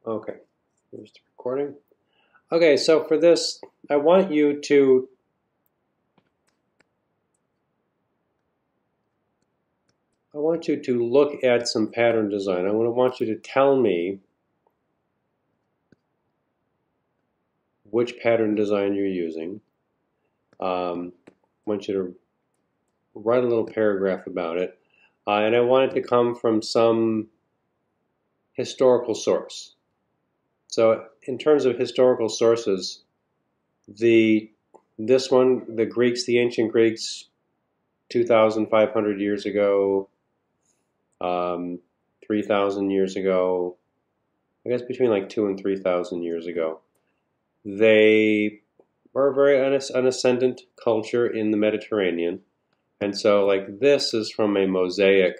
Okay, here's the recording. Okay, so for this, I want you to look at some pattern design. I want you to tell me which pattern design you're using. I want you to write a little paragraph about it, and I want it to come from some historical source. So in terms of historical sources, this one, the Greeks, the ancient Greeks, 2,500 years ago, 3,000 years ago, I guess between like 2 and 3,000 years ago, they were a very an ascendant culture in the Mediterranean. And so like this is from a mosaic,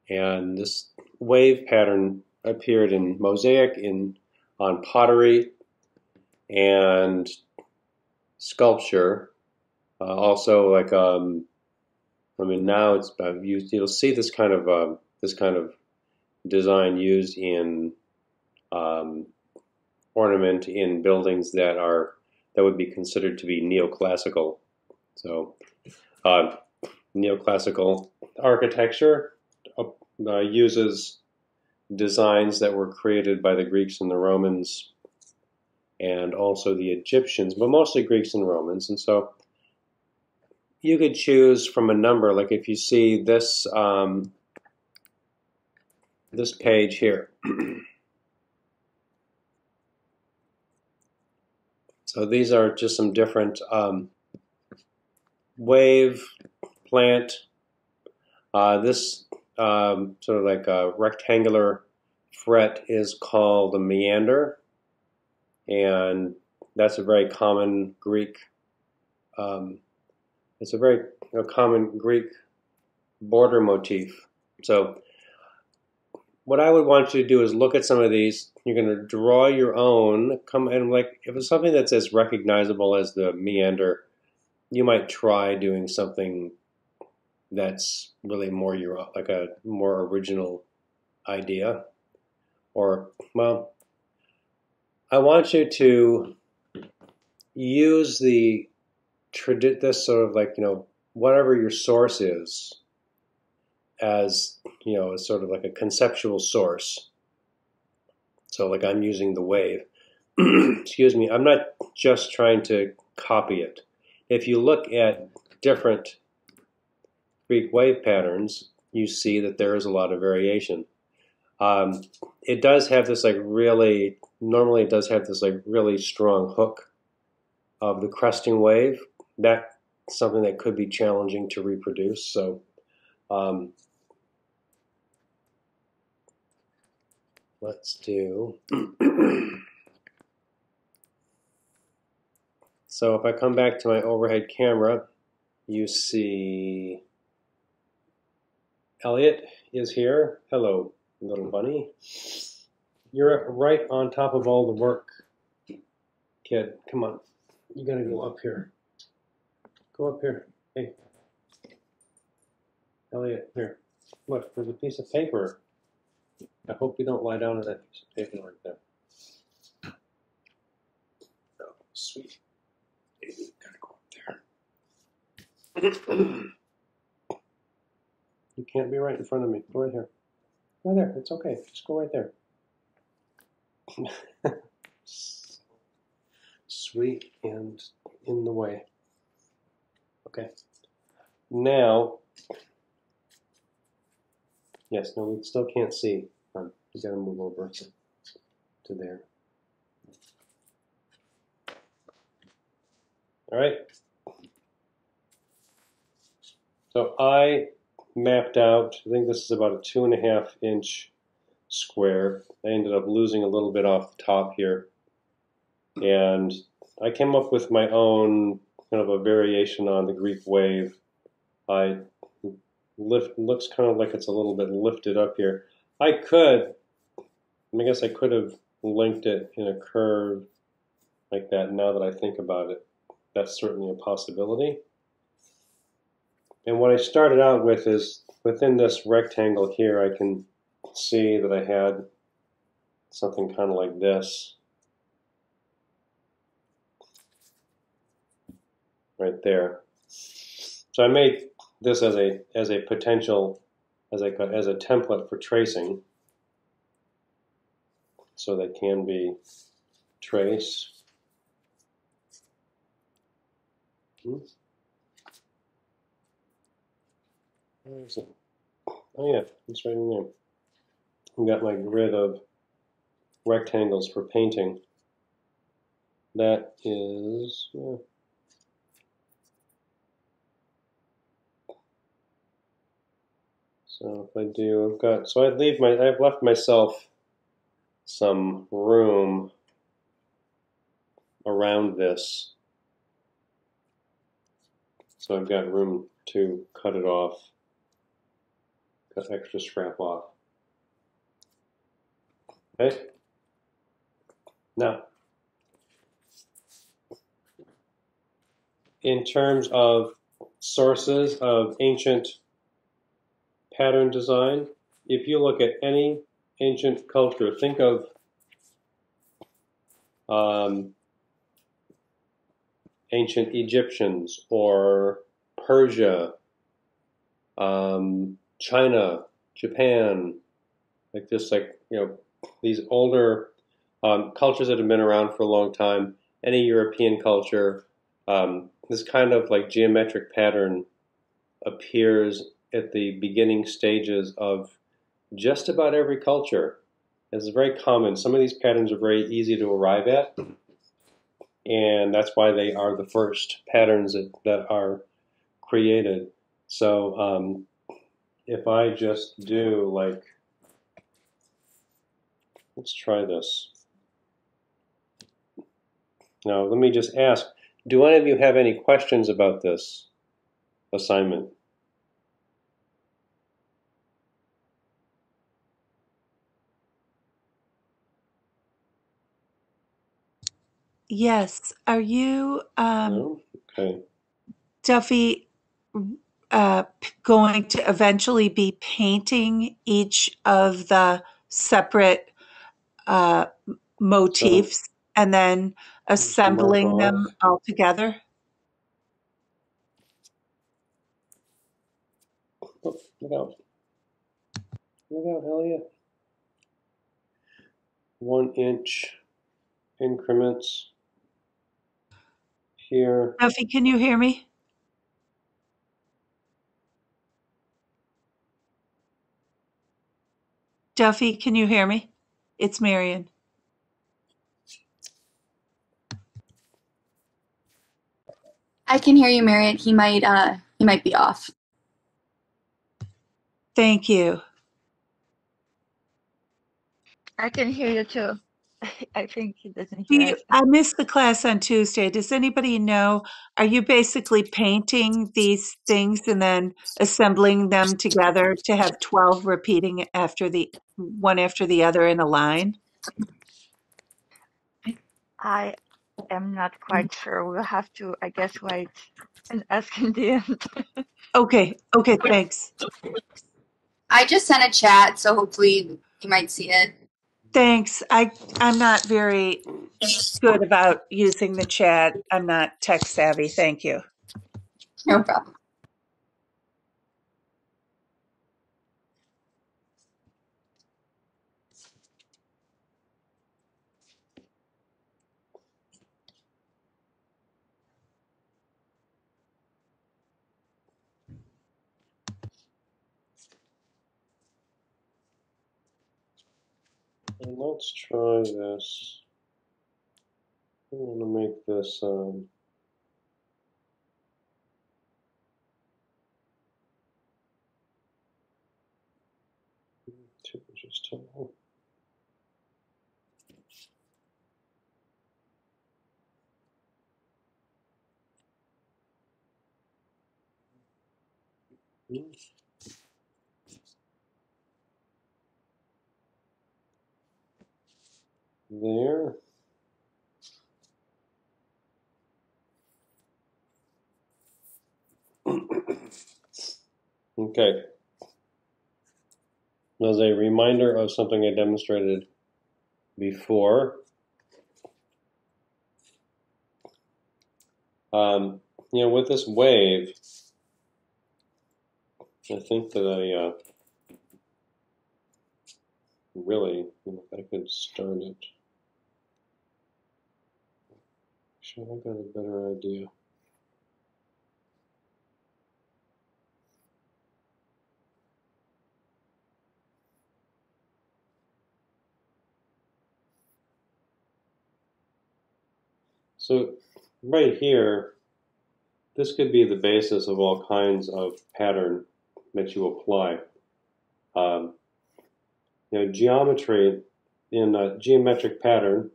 and this wave pattern appeared in mosaic, on pottery and sculpture. Also, like I mean, now it's used. You'll see this kind of design used in ornament in buildings that would be considered to be neoclassical. So, neoclassical architecture uses designs that were created by the Greeks and the Romans, and also the Egyptians, but mostly Greeks and Romans. And so you could choose from a number. Like if you see this this page here. So these are just some different wave, plant. This sort of like a rectangular fret is called a meander, and that's a very common Greek. It's a very common Greek border motif. So what I would want you to do is look at some of these. You're going to draw your own. Like if it's something that's as recognizable as the meander, you might try doing something that's really more like a more original idea. Or, well, I want you to use this sort of like, whatever your source is, as as sort of like a conceptual source. So like I'm using the wave. Excuse me, I'm not just trying to copy it. If you look at different Greek wave patterns, you see that there is a lot of variation. It does have this normally it does have this like really strong hook of the cresting wave. That's something that could be challenging to reproduce. So let's do. So if I come back to my overhead camera, you see Elliot is here. Hello, little bunny. You're right on top of all the work, kid. Come on. You gotta go up here. Go up here. Hey. Elliot, here. Look, there's a piece of paper. I hope you don't lie down on that piece of paper right there. Oh, sweet. You gotta go up there. You can't be right in front of me. Go right here. Right there. It's okay. Just go right there. Sweet and in the way. Okay. Now, yes, no, we still can't see. You gotta move over to there. All right. So I mapped out, I think this is about a 2.5 inch square. I ended up losing a little bit off the top here. And I came up with my own kind of a variation on the Greek wave. Looks kind of like it's a little bit lifted up here. I guess I could have linked it in a curve like that. Now that I think about it, that's certainly a possibility. And what I started out with is within this rectangle here, I can see that I had something kind of like this right there. So I made this as a potential as a template for tracing, so they can be traced. Where is it? Oh yeah, it's right in there. I've got my grid of rectangles for painting. That is, yeah. So if I do, I've left myself some room around this. So I've got room to cut it off, cut extra scrap off. Okay. Now, in terms of sources of ancient pattern design, if you look at any ancient culture, think of ancient Egyptians or Persia, China, Japan, like this, these older cultures that have been around for a long time. Any European culture, this kind of like geometric pattern appears at the beginning stages of just about every culture. It's very common. Some of these patterns are very easy to arrive at, and that's why they are the first patterns that are created. So if I just do let's try this. Now let me just ask, do any of you have any questions about this assignment? Yes. Are you, No? Okay. Duffy, going to eventually be painting each of the separate uh, So motifs and then just mark assembling off. them all together? Oh, look out. Look out, Elliot. 1 inch increments here. Duffy, can you hear me? Duffy, can you hear me? It's Marion. I can hear you, Marriott. He might be off. Thank you. I can hear you too. I think he doesn't hear us. I missed the class on Tuesday. Does anybody know, are you basically painting these things and then assembling them together to have 12 repeating after the one after the other in a line? I am not quite sure. We'll have to, I guess, wait and ask in the end. Okay, thanks. I just sent a chat, so hopefully you might see it. Thanks. I'm not very good about using the chat. I'm not tech savvy. Thank you. No problem. And let's try this. I want to make this two inches tall. There. Okay. as a reminder of something I demonstrated before. With this wave, I think that I really, if I could start it. Should I got a better idea? So right here, this could be the basis of all kinds of pattern that you apply. Geometry in a geometric pattern,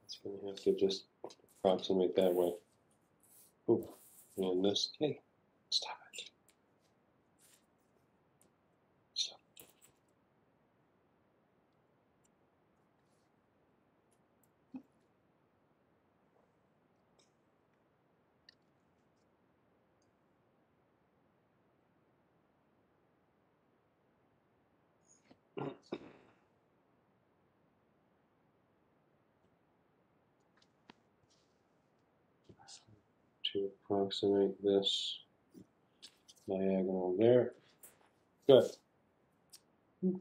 it's going to have to just approximate that way. Ooh, and this, hey, stop it. Stop. To approximate this diagonal there. Good.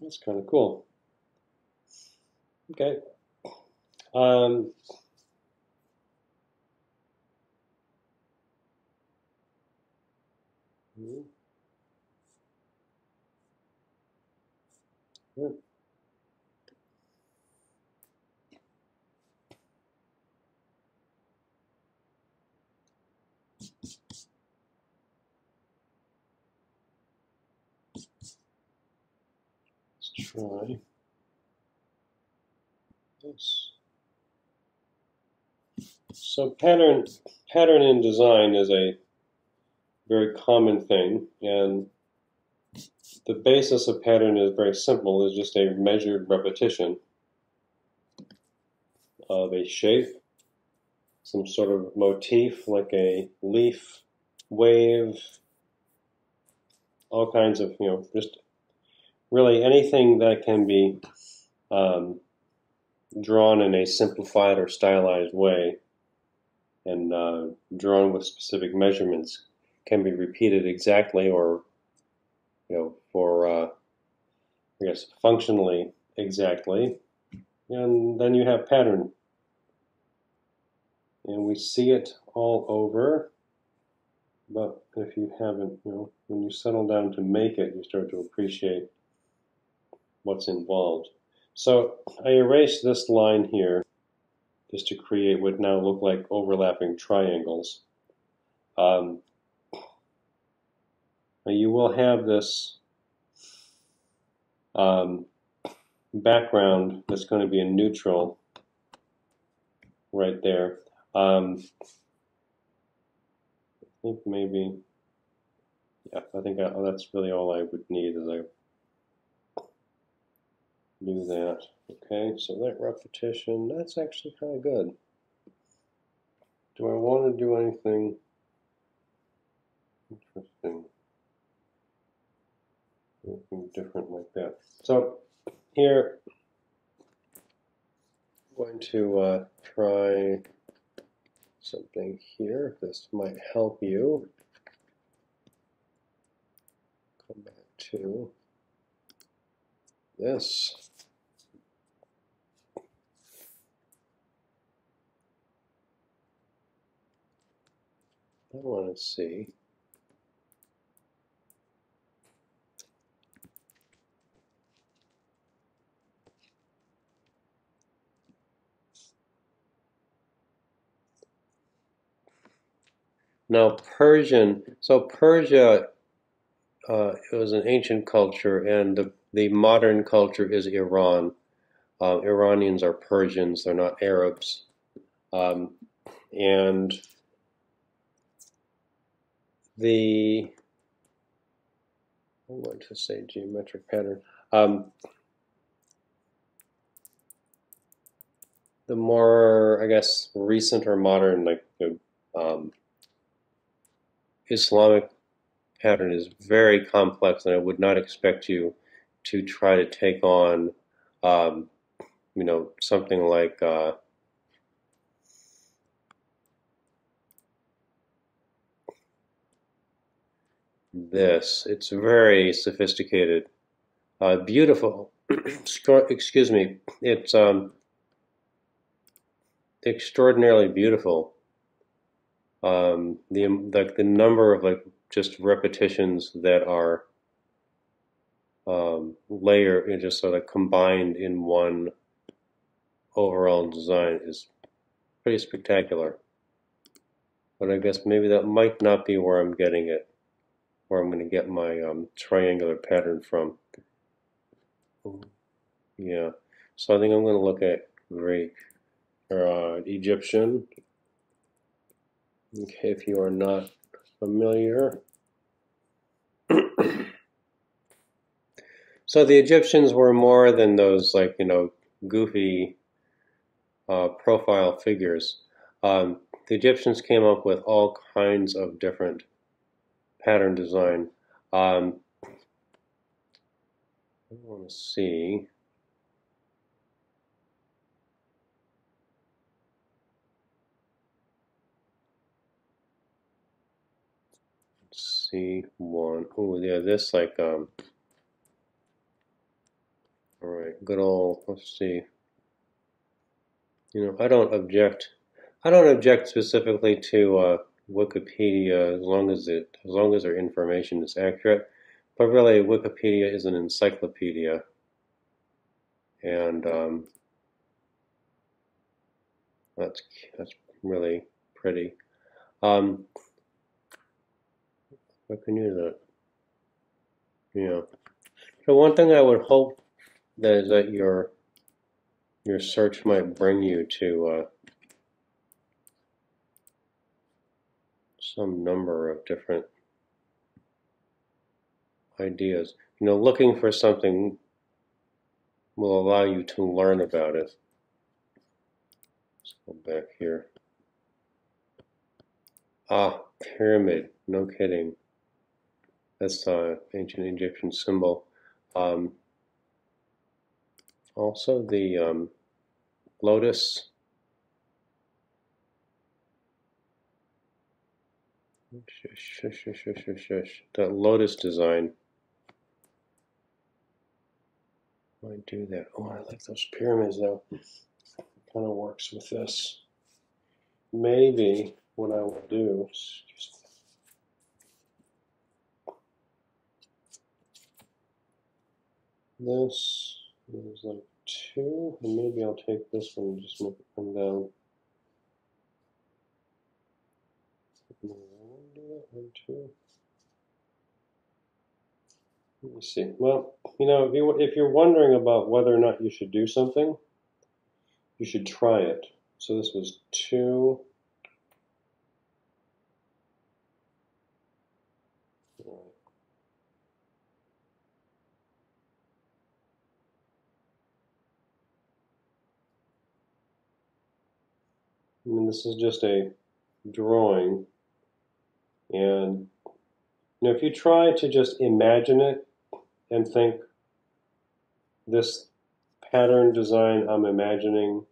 That's kind of cool. Okay. Good. Let's try this. So pattern in design is a very common thing, and the basis of pattern is very simple. It's just a measured repetition of a shape, some sort of motif like a leaf, wave, all kinds of, just really anything that can be drawn in a simplified or stylized way and drawn with specific measurements can be repeated exactly, or for I guess functionally exactly, and then you have pattern, and we see it all over. But if you haven't, when you settle down to make it, you start to appreciate what's involved. So I erased this line here just to create what now look like overlapping triangles. You will have this background that's going to be a neutral right there. I think maybe, yeah, I think that's really all I would need as I do that. Okay, so that repetition, that's actually kind of good. Do I want to do anything interesting? Anything different like that? So here, I'm going to try something here. This might help you. Come back to this. I want to see. Now Persian, so Persia, it was an ancient culture, and the modern culture is Iran. Iranians are Persians, they're not Arabs. And I'm going to say geometric pattern. The more, I guess, recent or modern, like Islamic pattern is very complex, and I would not expect you to try to take on, you know, something like this. It's very sophisticated, beautiful. Excuse me. It's extraordinarily beautiful. The number of like just repetitions that are layered, just sort of combined in one overall design is pretty spectacular. But I guess maybe that might not be where I'm getting it, where I'm going to get my triangular pattern from. Yeah, so I think I'm going to look at Greek or Egyptian. Okay, if you are not familiar. So the Egyptians were more than those, like, you know, goofy profile figures. The Egyptians came up with all kinds of different pattern design. I want to see. Let's see one. Oh yeah, this like all right, good old. Let's see. You know, I don't object. I don't object specifically to Wikipedia as long as their information is accurate. But really, Wikipedia is an encyclopedia, and that's really pretty. I can use that. Yeah. So one thing I would hope that is that your search might bring you to some number of different ideas. You know, looking for something will allow you to learn about it. Let's go back here. Ah, pyramid. No kidding. That's an ancient Egyptian symbol. Also the lotus. That lotus design. I do that. Oh, I like those pyramids though. Kind of works with this. Maybe what I will do is this is like 2, and maybe I'll take this one and just make it come down. Do that 1, 2. Let me see. Well, you know, if you're wondering about whether or not you should do something, you should try it. So this was 2. I mean, this is just a drawing, and you know, if you try to just imagine it and think this pattern design I'm imagining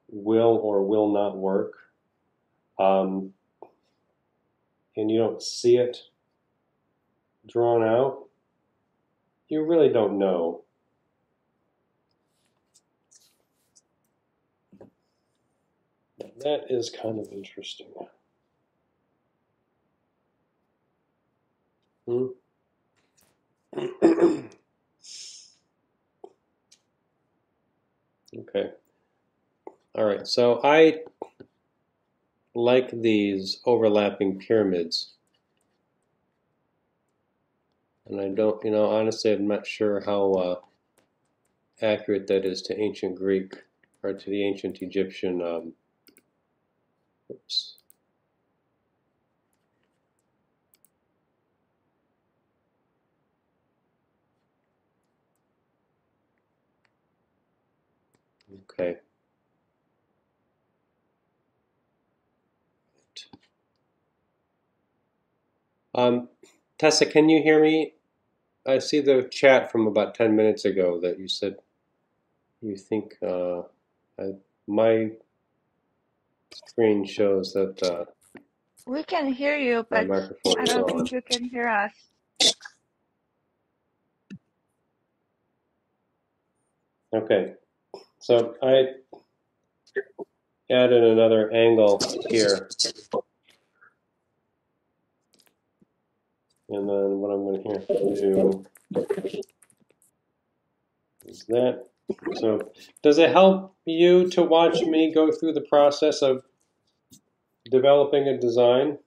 will or will not work, and you don't see it drawn out, you really don't know. That is kind of interesting. Okay. All right. So I like these overlapping pyramids. And I don't, you know, honestly, I'm not sure how accurate that is to ancient Greek or to the ancient Egyptian. Oops. Okay. Tessa, can you hear me? I see the chat from about 10 minutes ago that you said you think my screen shows that We can hear you, my but microphone I is don't on. think you can hear us. Okay, so I added another angle here. And then what I'm going to do is that. So does it help you to watch me go through the process of developing a design?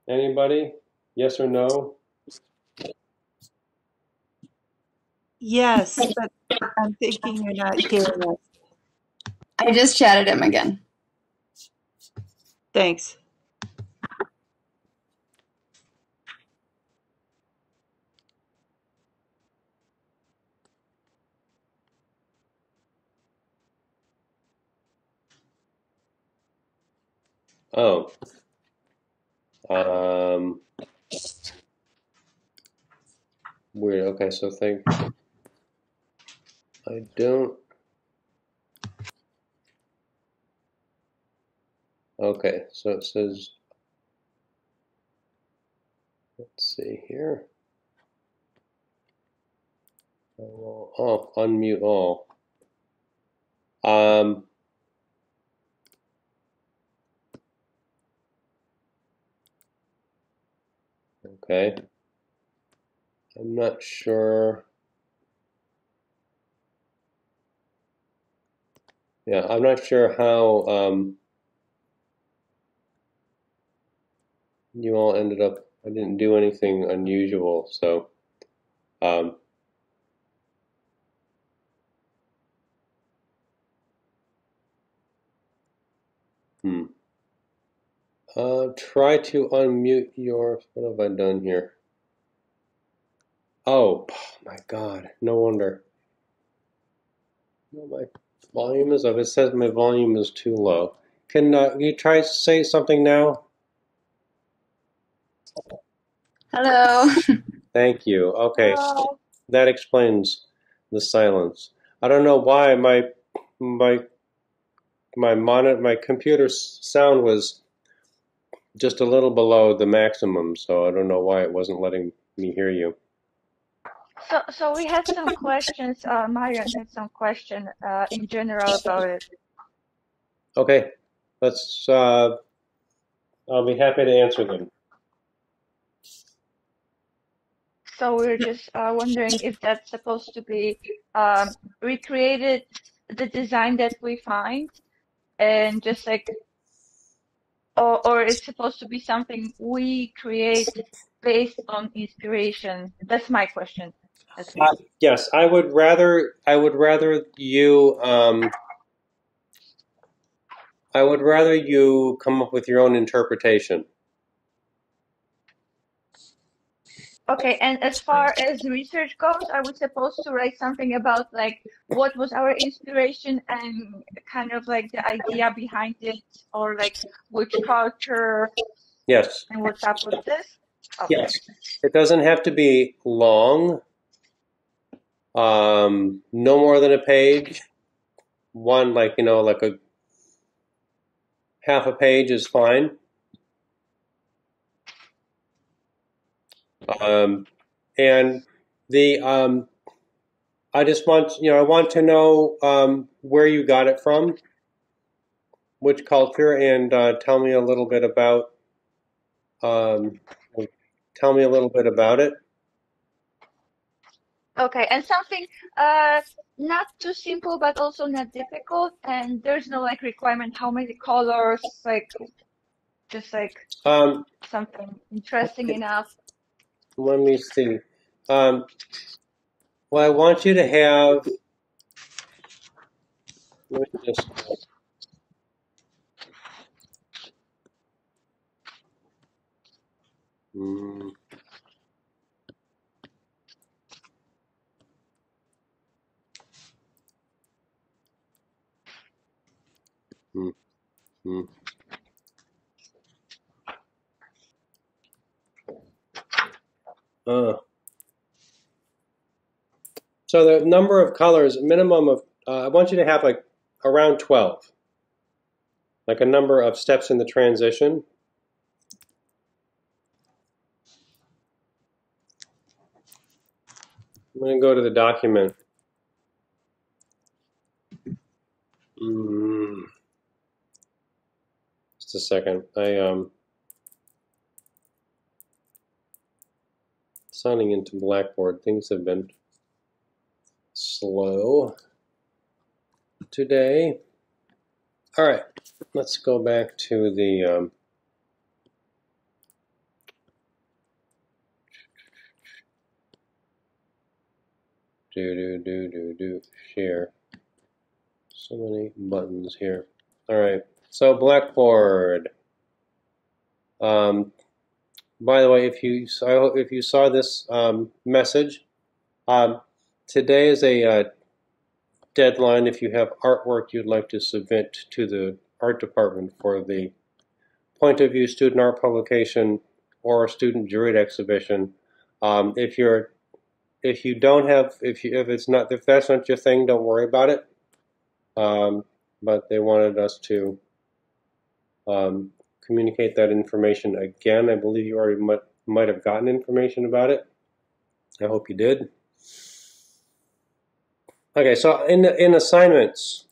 Anybody? Yes or no? Yes, but I'm thinking you're not hearing us. I just chatted him again. Thanks. Oh. Um, Weird. Okay, so I don't. Okay, so it says, let's see here. Oh, unmute all. Okay. I'm not sure. Yeah, I'm not sure how you all ended up. I didn't do anything unusual, so um, hmm. Try to unmute your. What have I done here? Oh my God! No wonder. No, my volume is up. It says my volume is too low. Can you try to say something now? Hello. Thank you. Okay, Hello. that explains the silence. I don't know why my my computer's sound was just a little below the maximum, so I don't know why it wasn't letting me hear you. So we had some questions. Marian had some question in general about it. Okay, let's. I'll be happy to answer them. So we're just wondering if that's supposed to be recreated, the design that we find, and just like, or it's supposed to be something we create based on inspiration. That's my question, at least. Yes, I would rather. I would rather you come up with your own interpretation. Okay, and as far as research goes, are we supposed to write something about like what was our inspiration and kind of like the idea behind it, or like which culture Yes, and what's up with this? Okay. yes. It doesn't have to be long. No more than a page. One, like a half a page is fine. And the I just want I want to know where you got it from, which culture, and tell me a little bit about um, it. Okay, and something not too simple but also not difficult, and there's no like requirement how many colors, like just like Um, something interesting enough. Let me see. Well, I want you to have. Let me just. Mm, mm, mm. So the number of colors, minimum of, I want you to have like around 12. Like a number of steps in the transition. I'm going to go to the document. Just a second. Signing into Blackboard. Things have been slow today. All right, let's go back to the share. So many buttons here. All right, so Blackboard. By the way, if you saw this message, today is a deadline if you have artwork you'd like to submit to the art department for the point of view student art publication or student juried exhibition. If that's not your thing, don't worry about it. But they wanted us to communicate that information again. I believe you already might have gotten information about it. I hope you did. Okay, so in assignments,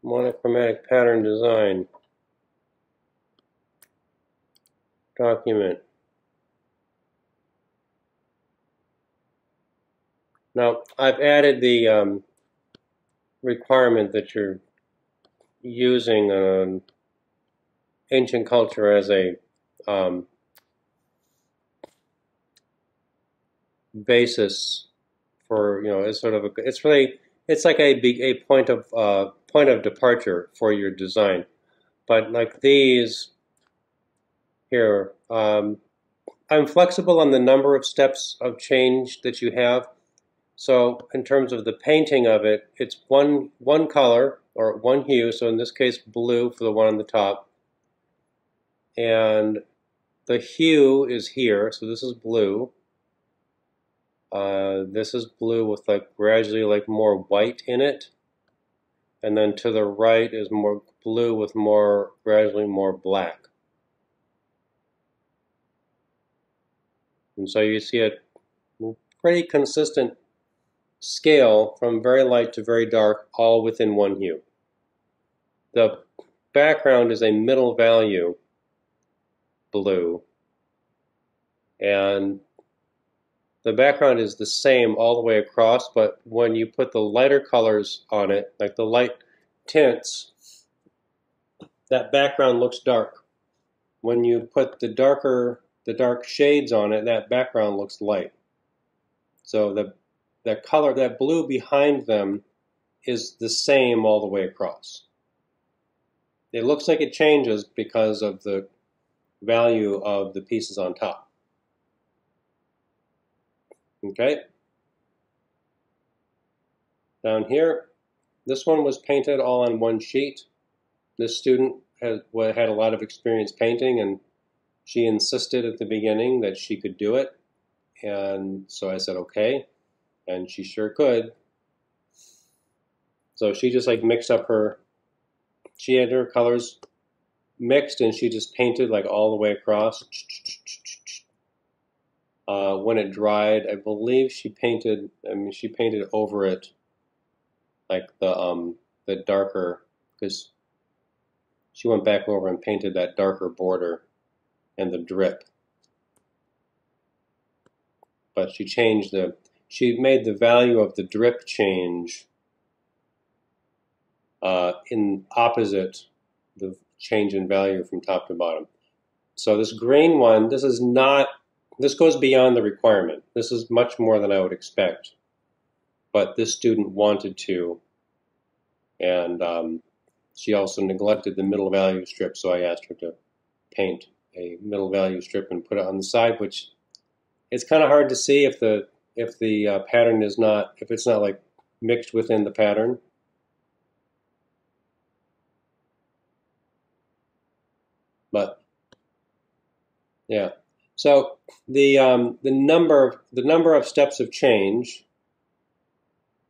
monochromatic pattern design document. Now I've added the requirement that you're using ancient culture as a basis for, it's sort of it's like a point of departure for your design. But like these here, I'm flexible on the number of steps of change that you have. So in terms of the painting of it, it's one color or one hue. So in this case, blue for the one on the top. And the hue is here. So this is blue. This is blue with gradually more white in it. And then to the right is more blue with gradually more black. And so you see a pretty consistent scale from very light to very dark, all within one hue. The background is a middle value blue, and the background is the same all the way across, but when you put the lighter colors on it, like the light tints, that background looks dark. When you put the dark shades on it, that background looks light. So that color, that blue behind them, is the same all the way across. It looks like it changes because of the value of the pieces on top. Okay? Down here, this one was painted all on one sheet. This student had a lot of experience painting, and she insisted at the beginning that she could do it. And so I said, okay. And she sure could. So she just mixed up she had her colors mixed, and she just painted all the way across. When it dried, I believe she painted over it the darker, because she went back over and painted that darker border and the drip. But she made the value of the drip change in opposite the change in value from top to bottom. So this green one, this goes beyond the requirement. This is much more than I would expect. But this student wanted to, and she also neglected the middle value strip, so I asked her to paint a middle value strip and put it on the side, which it's kind of hard to see if the pattern is not, if it's not mixed within the pattern. Yeah. So the number of steps of change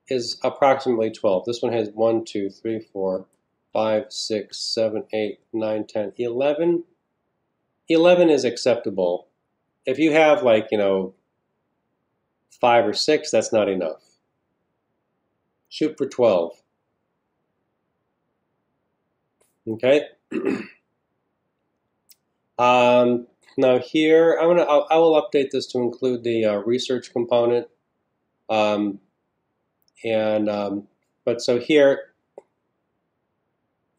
is approximately 12. This one has 1, 2, 3, 4, 5, 6, 7, 8, 9, 10, 11. 11 is acceptable. If you have, like, 5 or 6, that's not enough. Shoot for 12. Okay. Now here, I will update this to include the research component. But so here,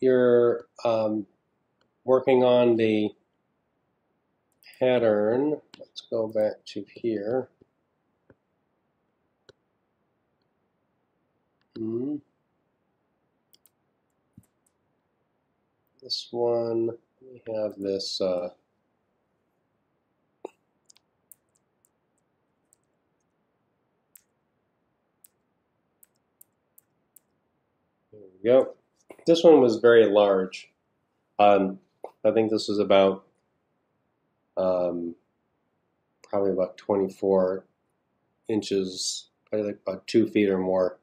you're working on the pattern. Let's go back to here. This one, we have this. There we go. This one was very large. I think this was about probably about 24 inches, probably like about 2 feet or more.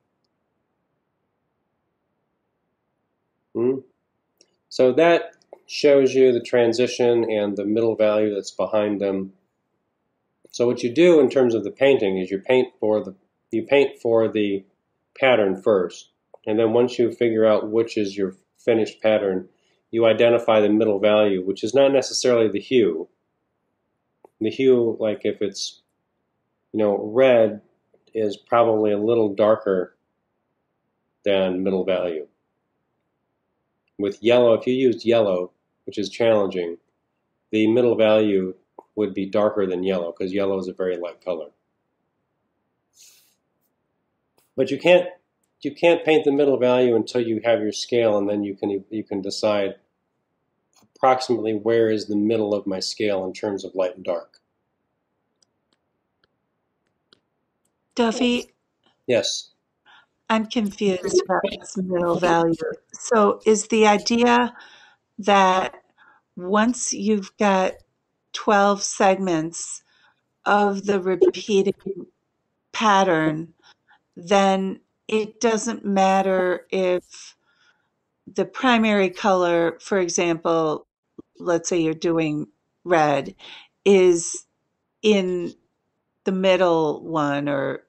So that shows you the transition and the middle value that's behind them. So what you do in terms of the painting is you paint for the pattern first, and then once you figure out which is your finished pattern, you identify the middle value, which is not necessarily the hue. The hue, like if it's red, is probably a little darker than middle value. With yellow, if you used yellow, which is challenging, the middle value would be darker than yellow because yellow is a very light color. But you can't paint the middle value until you have your scale, and then you can decide approximately where is the middle of my scale in terms of light and dark. Duffy, Yes. I'm confused about this middle value. So is the idea that once you've got 12 segments of the repeating pattern, then it doesn't matter if the primary color, for example, let's say you're doing red, is in the middle one, or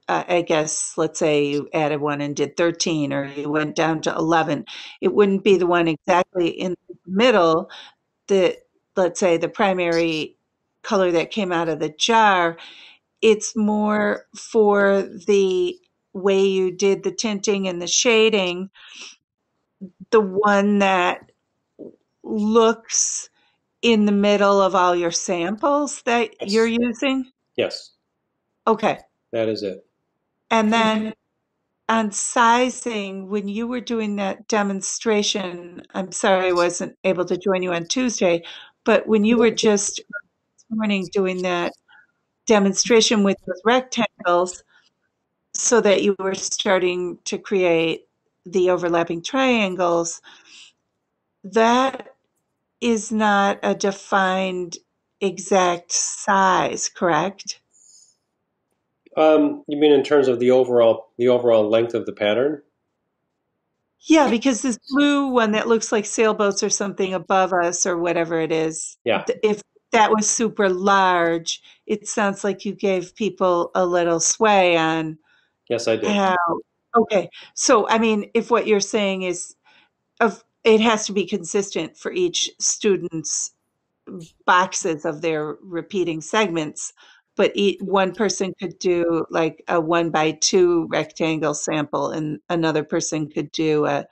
I guess, let's say you added one and did 13, or you went down to 11. It wouldn't be the one exactly in the middle that, let's say, the primary color that came out of the jar. It's more for the way you did the tinting and the shading, the one that looks in the middle of all your samples that you're using? Yes. Okay. That is it. And then on sizing, when you were doing that demonstration, I'm sorry I wasn't able to join you on Tuesday, but when you were just this morning doing that demonstration with those rectangles so that you were starting to create the overlapping triangles, that is not a defined exact size, correct? You mean in terms of the overall length of the pattern? Yeah, because this blue one that looks like sailboats or something above us or whatever it is, Yeah. if that was super large, it sounds like you gave people a little sway on Yes, I did. how. Okay. So, I mean, if what you're saying is it has to be consistent for each student's boxes of their repeating segments, but one person could do like a 1 by 2 rectangle sample, and another person could do a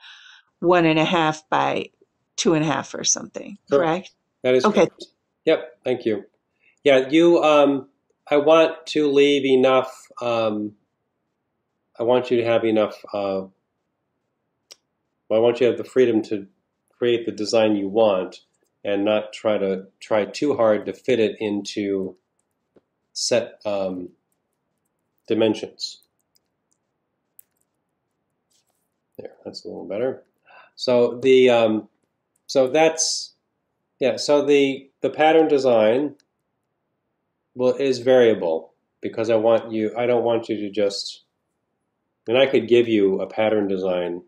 1.5 by 2.5 or something, correct? That is Okay. correct. Yep, thank you. Yeah, I want to leave enough, I want you to have enough, I want you to have the freedom to create the design you want and not try too hard to fit it into set dimensions. There, that's a little better. So the so that's yeah. So the the pattern design is variable because I don't want you to just, and I could give you a pattern design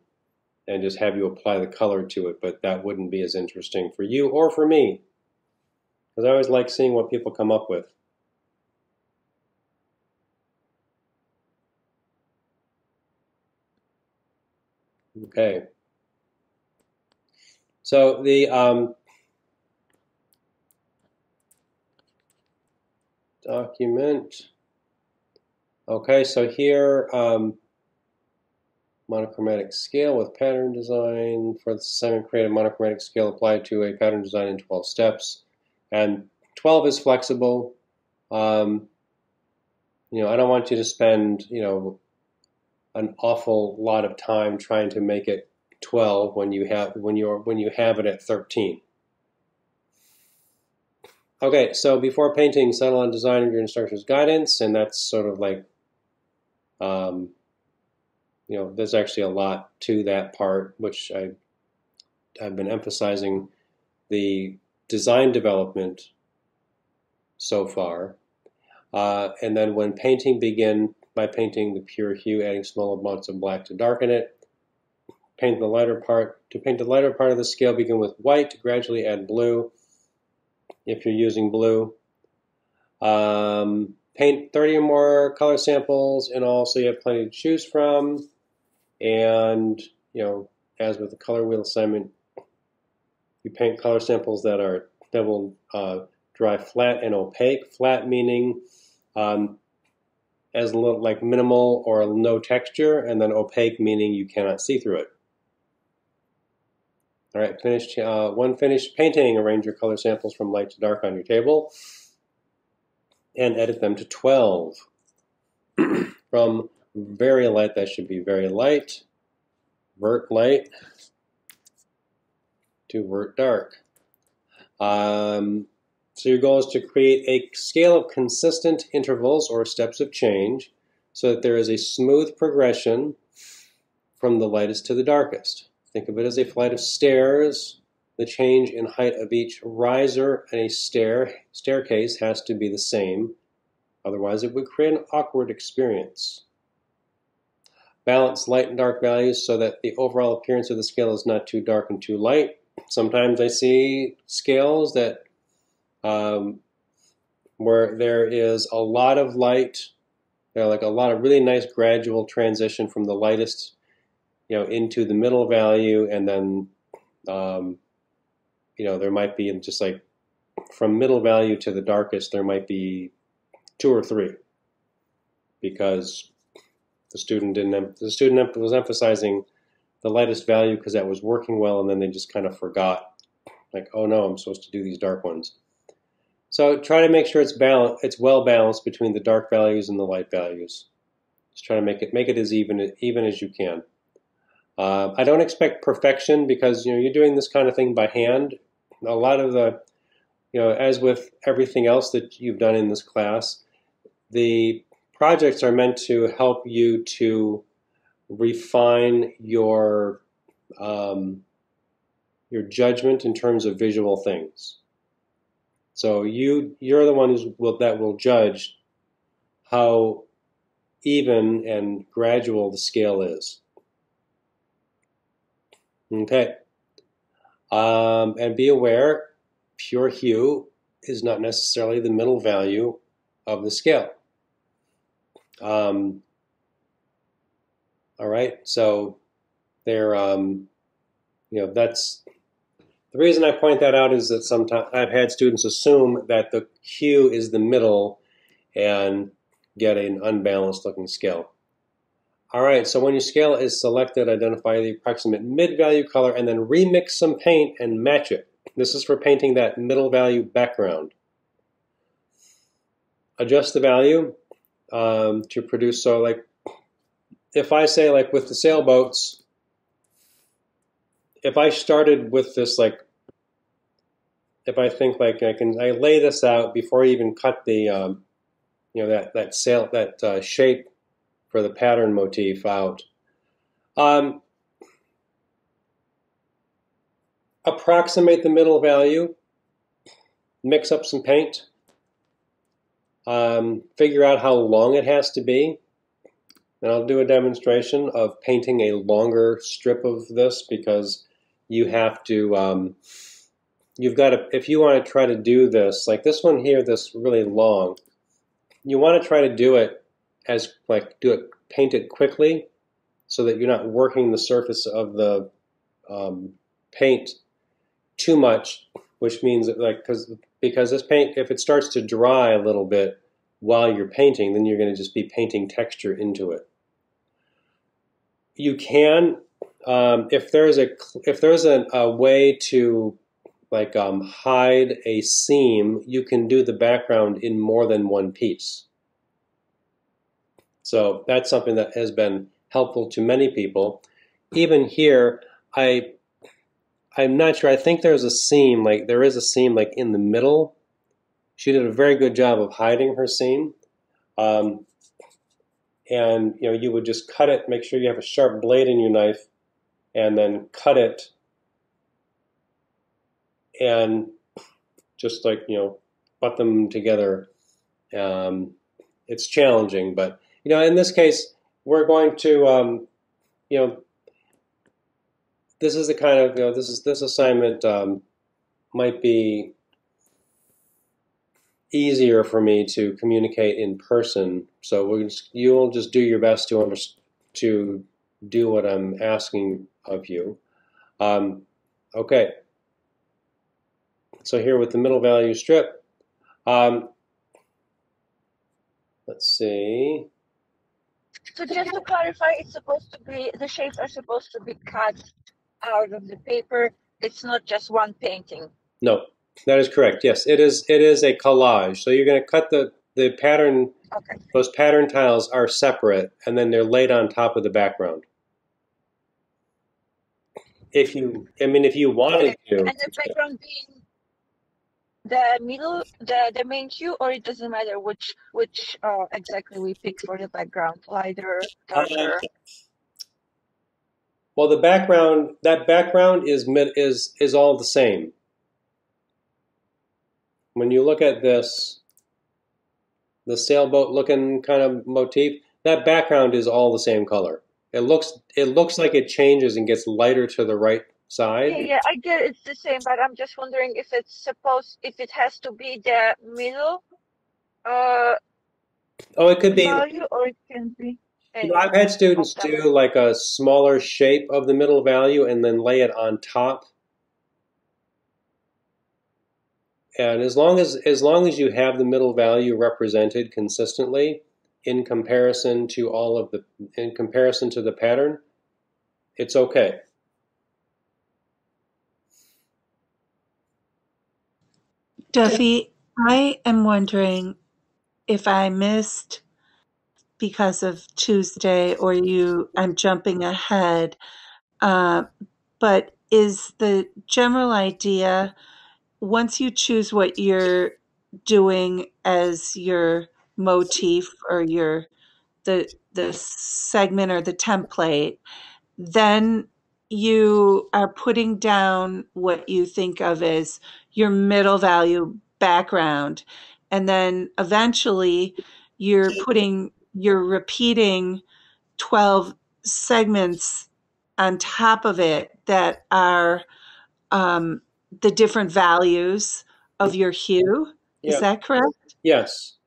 and just have you apply the color to it, but that wouldn't be as interesting for you or for me, because I always like seeing what people come up with. Okay. So the document. Okay, so here, monochromatic scale with pattern design. For the assignment, create a monochromatic scale applied to a pattern design in 12 steps. And 12 is flexible. I don't want you to spend, an awful lot of time trying to make it 12 when you have it at 13. Okay, so before painting, settle on design of your instructor's guidance, and that's sort of like, there's actually a lot to that part, which I've been emphasizing the design development so far. And then when painting, begin by painting the pure hue, adding small amounts of black to darken it. Paint the lighter part. To paint the lighter part of the scale, begin with white, gradually add blue if you're using blue. Paint 30 or more color samples in all, so you have plenty to choose from. And, as with the color wheel assignment, you paint color samples that will dry flat and opaque. Flat meaning as little, like minimal or no texture, and then opaque meaning you cannot see through it. All right, when finished painting, arrange your color samples from light to dark on your table and edit them to 12. From very light, that should be very light, vert light, to vert dark. So your goal is to create a scale of consistent intervals or steps of change so that there is a smooth progression from the lightest to the darkest. Think of it as a flight of stairs. The change in height of each riser and a staircase has to be the same. Otherwise, it would create an awkward experience. Balance light and dark values so that the overall appearance of the scale is not too dark and too light. Sometimes I see scales that where there is a lot of light, like a lot of really nice gradual transition from the lightest, into the middle value, and then, there might be just like from middle value to the darkest, there might be 2 or 3, because the student was emphasizing the lightest value because that was working well, and then they just kind of forgot, like, oh no, I'm supposed to do these dark ones. So try to make sure it's well balanced between the dark values and the light values. Just try to make it as even as you can. I don't expect perfection because you're doing this kind of thing by hand. A lot of the, as with everything else that you've done in this class, the projects are meant to help you to refine your judgment in terms of visual things. So you're the one that will judge how even and gradual the scale is. Okay. And be aware, pure hue is not necessarily the middle value of the scale. All right, so they're, that's the reason I point that out, is that sometimes I've had students assume that the hue is the middle and get an unbalanced looking scale. All right, so when your scale is selected, identify the approximate mid-value color and then remix some paint and match it. This is for painting that middle value background. Adjust the value to produce, so like if I say, like with the sailboats, if I started with this, like if I think like I lay this out before I even cut the that shape for the pattern motif out. Approximate the middle value mix up some paint, figure out how long it has to be, and I'll do a demonstration of painting a longer strip of this because you have to, you've got to, if you want to try to do this, like this one here, this really long, you want to try to do it as, like, paint it quickly so that you're not working the surface of the paint too much, which means that, like, because this paint, if it starts to dry a little bit while you're painting, then you're going to just be painting texture into it. You can, if there's a way to, like, hide a seam, you can do the background in more than one piece. So that's something that has been helpful to many people. Even here, I'm not sure. I think there's a seam, like there is a seam like in the middle. She did a very good job of hiding her seam. And you would just cut it, make sure you have a sharp blade in your knife, and then cut it, and just, like, butt them together. It's challenging, but in this case, we're going to, this is the kind of, this assignment might be easier for me to communicate in person. So you'll just do your best to do what I'm asking of you. Okay. So here with the middle value strip, let's see. So just to clarify, it's supposed to be, the shapes are supposed to be cut out of the paper. It's not just one painting. No, that is correct. Yes, it is a collage. So you're going to cut the pattern. Okay. Those pattern tiles are separate, and then they're laid on top of the background. If you wanted to. And the background being the middle, the main hue, or it doesn't matter which exactly we pick for the background, lighter, darker. Well, that background is all the same. When you look at this, the sailboat looking kind of motif, that background is all the same color. It looks like it changes and gets lighter to the right side. Yeah, I get it's the same, but I'm just wondering if it has to be the middle it could be value, or it can be I've had students do like a smaller shape of the middle value and then lay it on top. And as long as you have the middle value represented consistently in comparison to the pattern, it's okay. Duffy, I am wondering if I missed because of Tuesday or I'm jumping ahead, but is the general idea, once you choose what you're doing as your motif or the segment or the template, then you are putting down what you think of as your middle value background, and then eventually you're repeating 12 segments on top of it that are the different values of your hue. Yeah. Is that correct? Yes.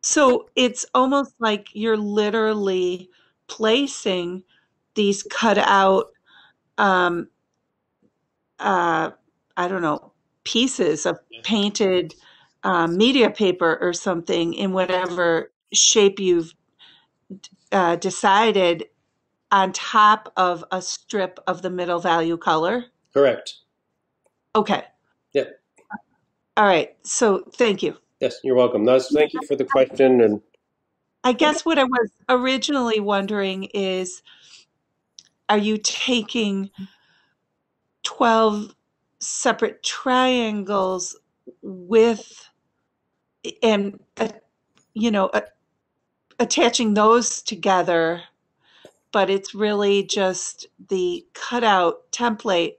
So it's almost like you're literally placing these cut out, I don't know, pieces of painted media paper or something in whatever shape you've decided on top of a strip of the middle value color? Correct. Okay. Yep. All right. So thank you. Yes, you're welcome. Thank you for the question. And I guess what I was originally wondering is, are you taking 12 separate triangles and attaching those together, but it's really just the cutout template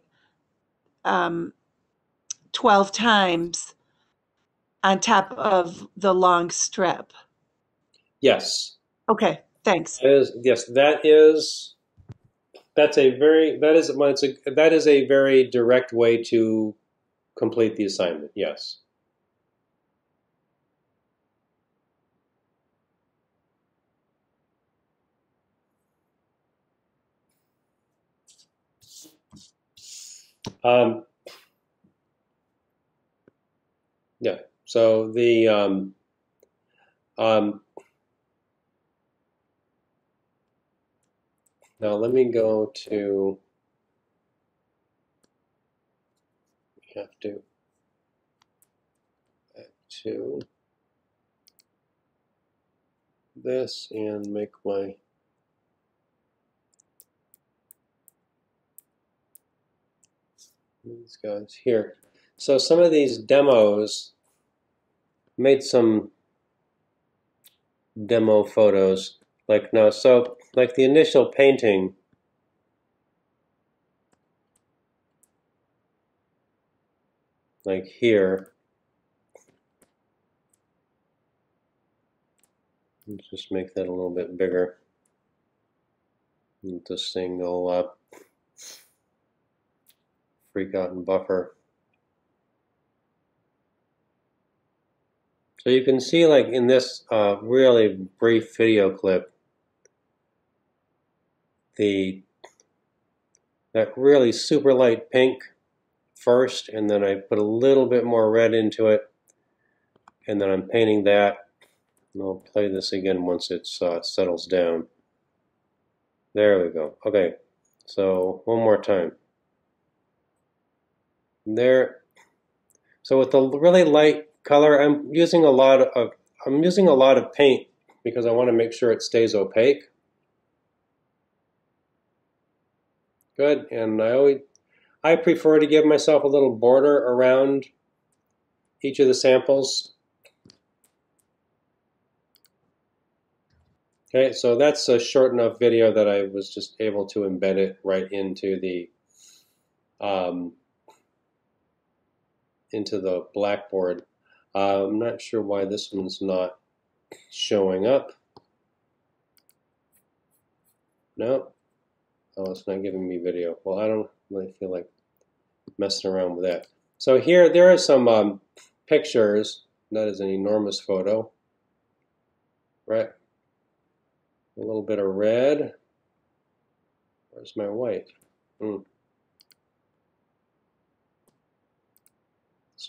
12 times on top of the long strip. Yes. Okay, thanks. Yes, that's a very that is a very direct way to complete the assignment. Yes. Yeah. So the now let me go to have to back to this and make my these guys here. So some of these demos made some demo photos like now. So like the initial painting, like here. Let's just make that a little bit bigger. Let this thing go freak out and buffer. So you can see like in this really brief video clip, that really super light pink first, and then I put a little bit more red into it, and then I'm painting that. And I'll play this again once it settles down. There we go. Okay, so one more time. There. So with the really light color, I'm using a lot of paint because I want to make sure it stays opaque. Good, and I prefer to give myself a little border around each of the samples. Okay, so that's a short enough video that I was just able to embed it right into the blackboard. I'm not sure why this one's not showing up. No, oh, it's not giving me video. Well, I don't really feel like messing around with that. So here, there are some pictures. That is an enormous photo, right? A little bit of red. Where's my white? This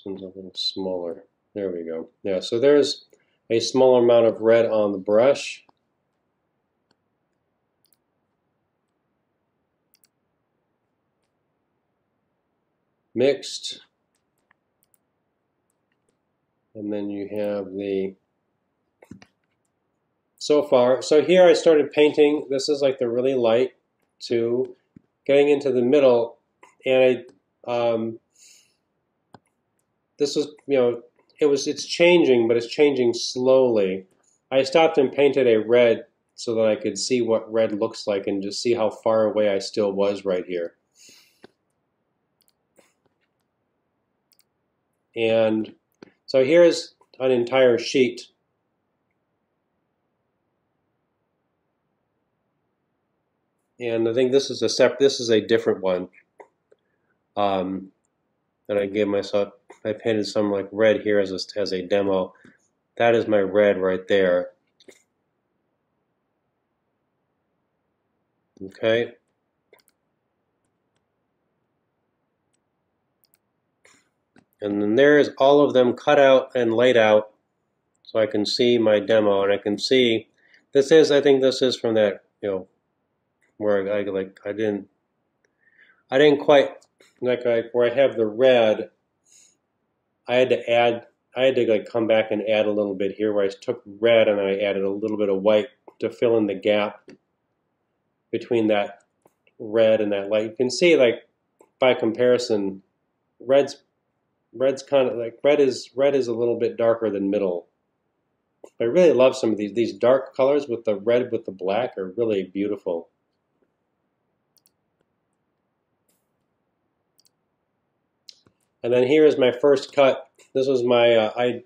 one's a little smaller. There we go. Yeah, so there's a smaller amount of red on the brush. Mixed. And then you have the so far. So here I started painting. This is like the really light to getting into the middle, and this was, it's changing, but it's changing slowly. I stopped and painted a red so that I could see what red looks like and just see how far away I still was right here. And so here's an entire sheet. And I think this is a different one that I gave myself. I painted some like red here as a demo. That is my red right there. Okay. And then there's all of them cut out and laid out so I can see my demo, and I can see I think this is from that, where I didn't quite where I have the red. I had to come back and add a little bit here where I took red and I added a little bit of white to fill in the gap between that red and that light. You can see, like, by comparison, red's kind of like red is a little bit darker than middle. I really love some of these dark colors with the red with the black are really beautiful. And then here is my first cut. This was my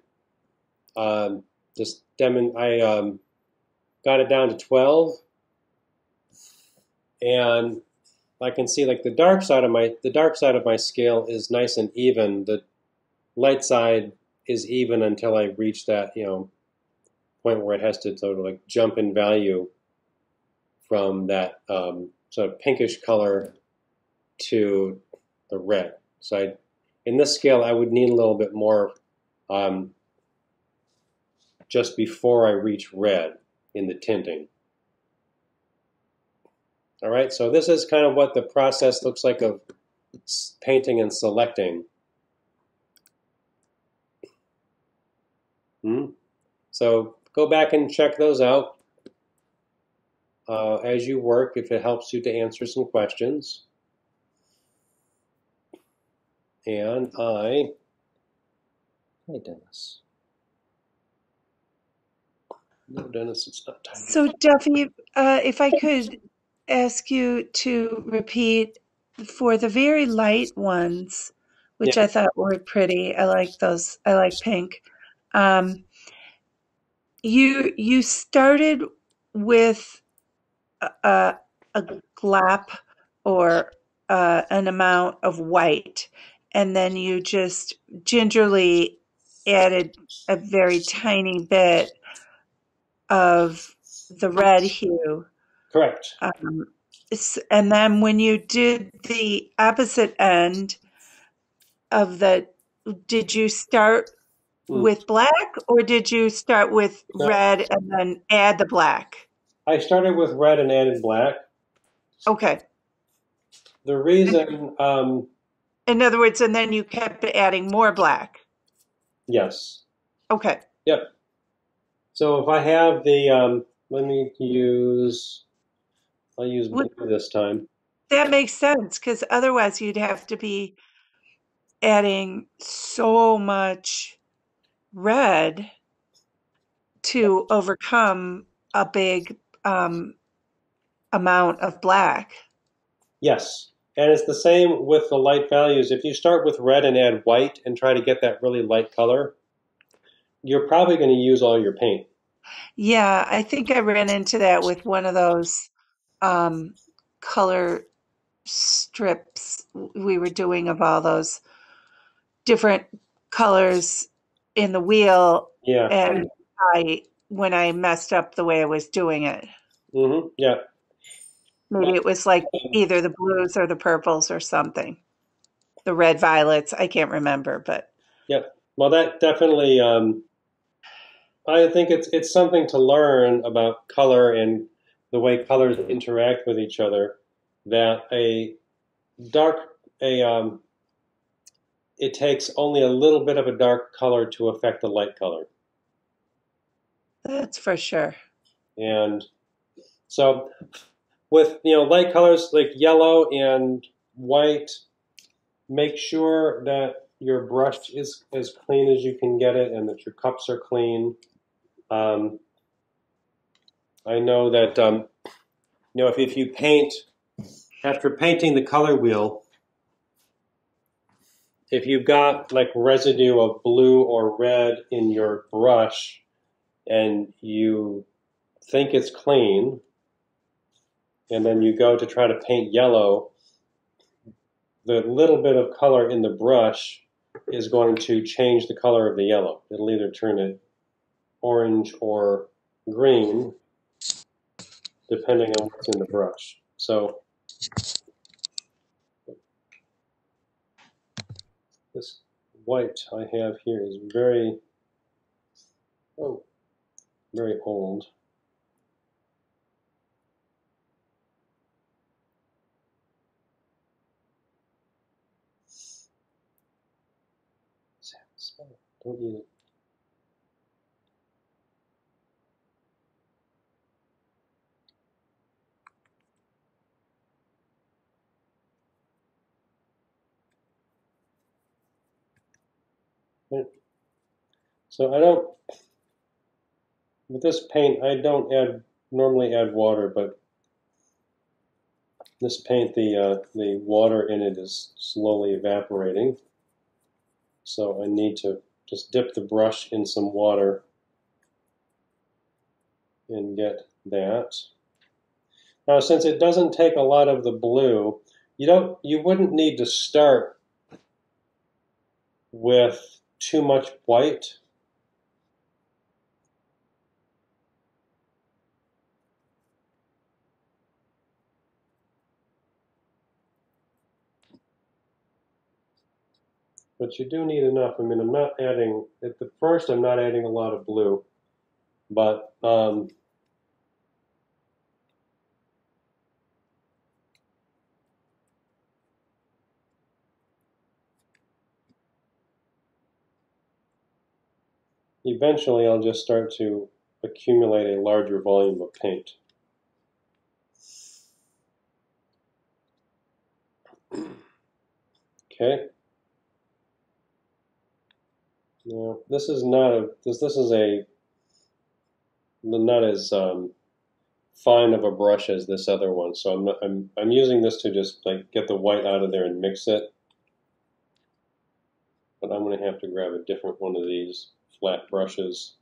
I got it down to 12, and I can see like the dark side of my scale is nice and even. The light side is even until I reach that point where it has to sort of like jump in value from that sort of pinkish color to the red. So in this scale, I would need a little bit more just before I reach red in the tinting. All right, so this is kind of what the process looks like of painting and selecting. So go back and check those out as you work, if it helps you to answer some questions. And hey, Dennis. No, Dennis, it's not time. So, Duffy, if I could ask you to repeat for the very light ones, which Yeah. I thought were pretty. I like those. I like pink. You started with a glap or an amount of white, and then you just gingerly added a very tiny bit of the red hue. Correct. And then when you did the opposite end of did you start with black or did you start with red and then add the black? I started with red and added black. Okay. The reason, in other words, and then you kept adding more black. Yes. Okay. Yep. So if I have the, I'll use blue this time. That makes sense because otherwise you'd have to be adding so much red to overcome a big amount of black. Yes. And it's the same with the light values. If you start with red and add white and try to get that really light color, you're probably going to use all your paint. Yeah, I think I ran into that with one of those color strips we were doing of all those different colors in the wheel. Yeah. And when I messed up the way I was doing it. Mm-hmm. Yeah. Maybe it was like either the blues or the purples or something. The red violets, I can't remember, but. Yep. Well, that definitely, I think it's something to learn about color and the way colors interact with each other. That it takes only a little bit of a dark color to affect a light color. That's for sure. And so with light colors like yellow and white, make sure that your brush is as clean as you can get it and that your cups are clean. I know that if you paint after painting the color wheel, if you've got like residue of blue or red in your brush and you think it's clean, and then you go to try to paint yellow, the little bit of color in the brush is going to change the color of the yellow. It'll either turn it orange or green, depending on what's in the brush. So this white I have here is very old. Don't use it. So with this paint, I don't normally add water, but this paint, the water in it is slowly evaporating. So I need to just dip the brush in some water and get that. Now, since it doesn't take a lot of the blue, you wouldn't need to start with too much white. But you do need enough. I mean, I'm not adding, at the first I'm not adding a lot of blue, but eventually I'll just start to accumulate a larger volume of paint. Okay. Now this is not not as fine of a brush as this other one, so I'm using this to just like get the white out of there and mix it. But I'm going to have to grab a different one of these flat brushes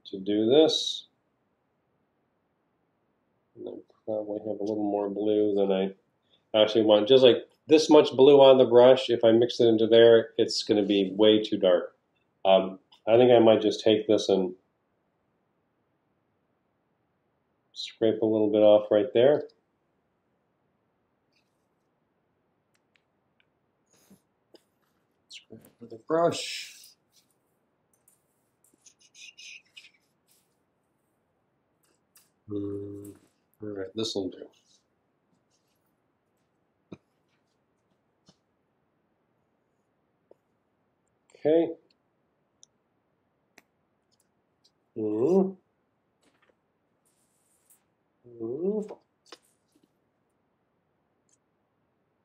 to do this. And I probably have a little more blue than I actually want. Just like this much blue on the brush, if I mix it into there, it's going to be way too dark. I think I might just take this and scrape a little bit off right there. Scrape with the brush. All right, this will do. Okay.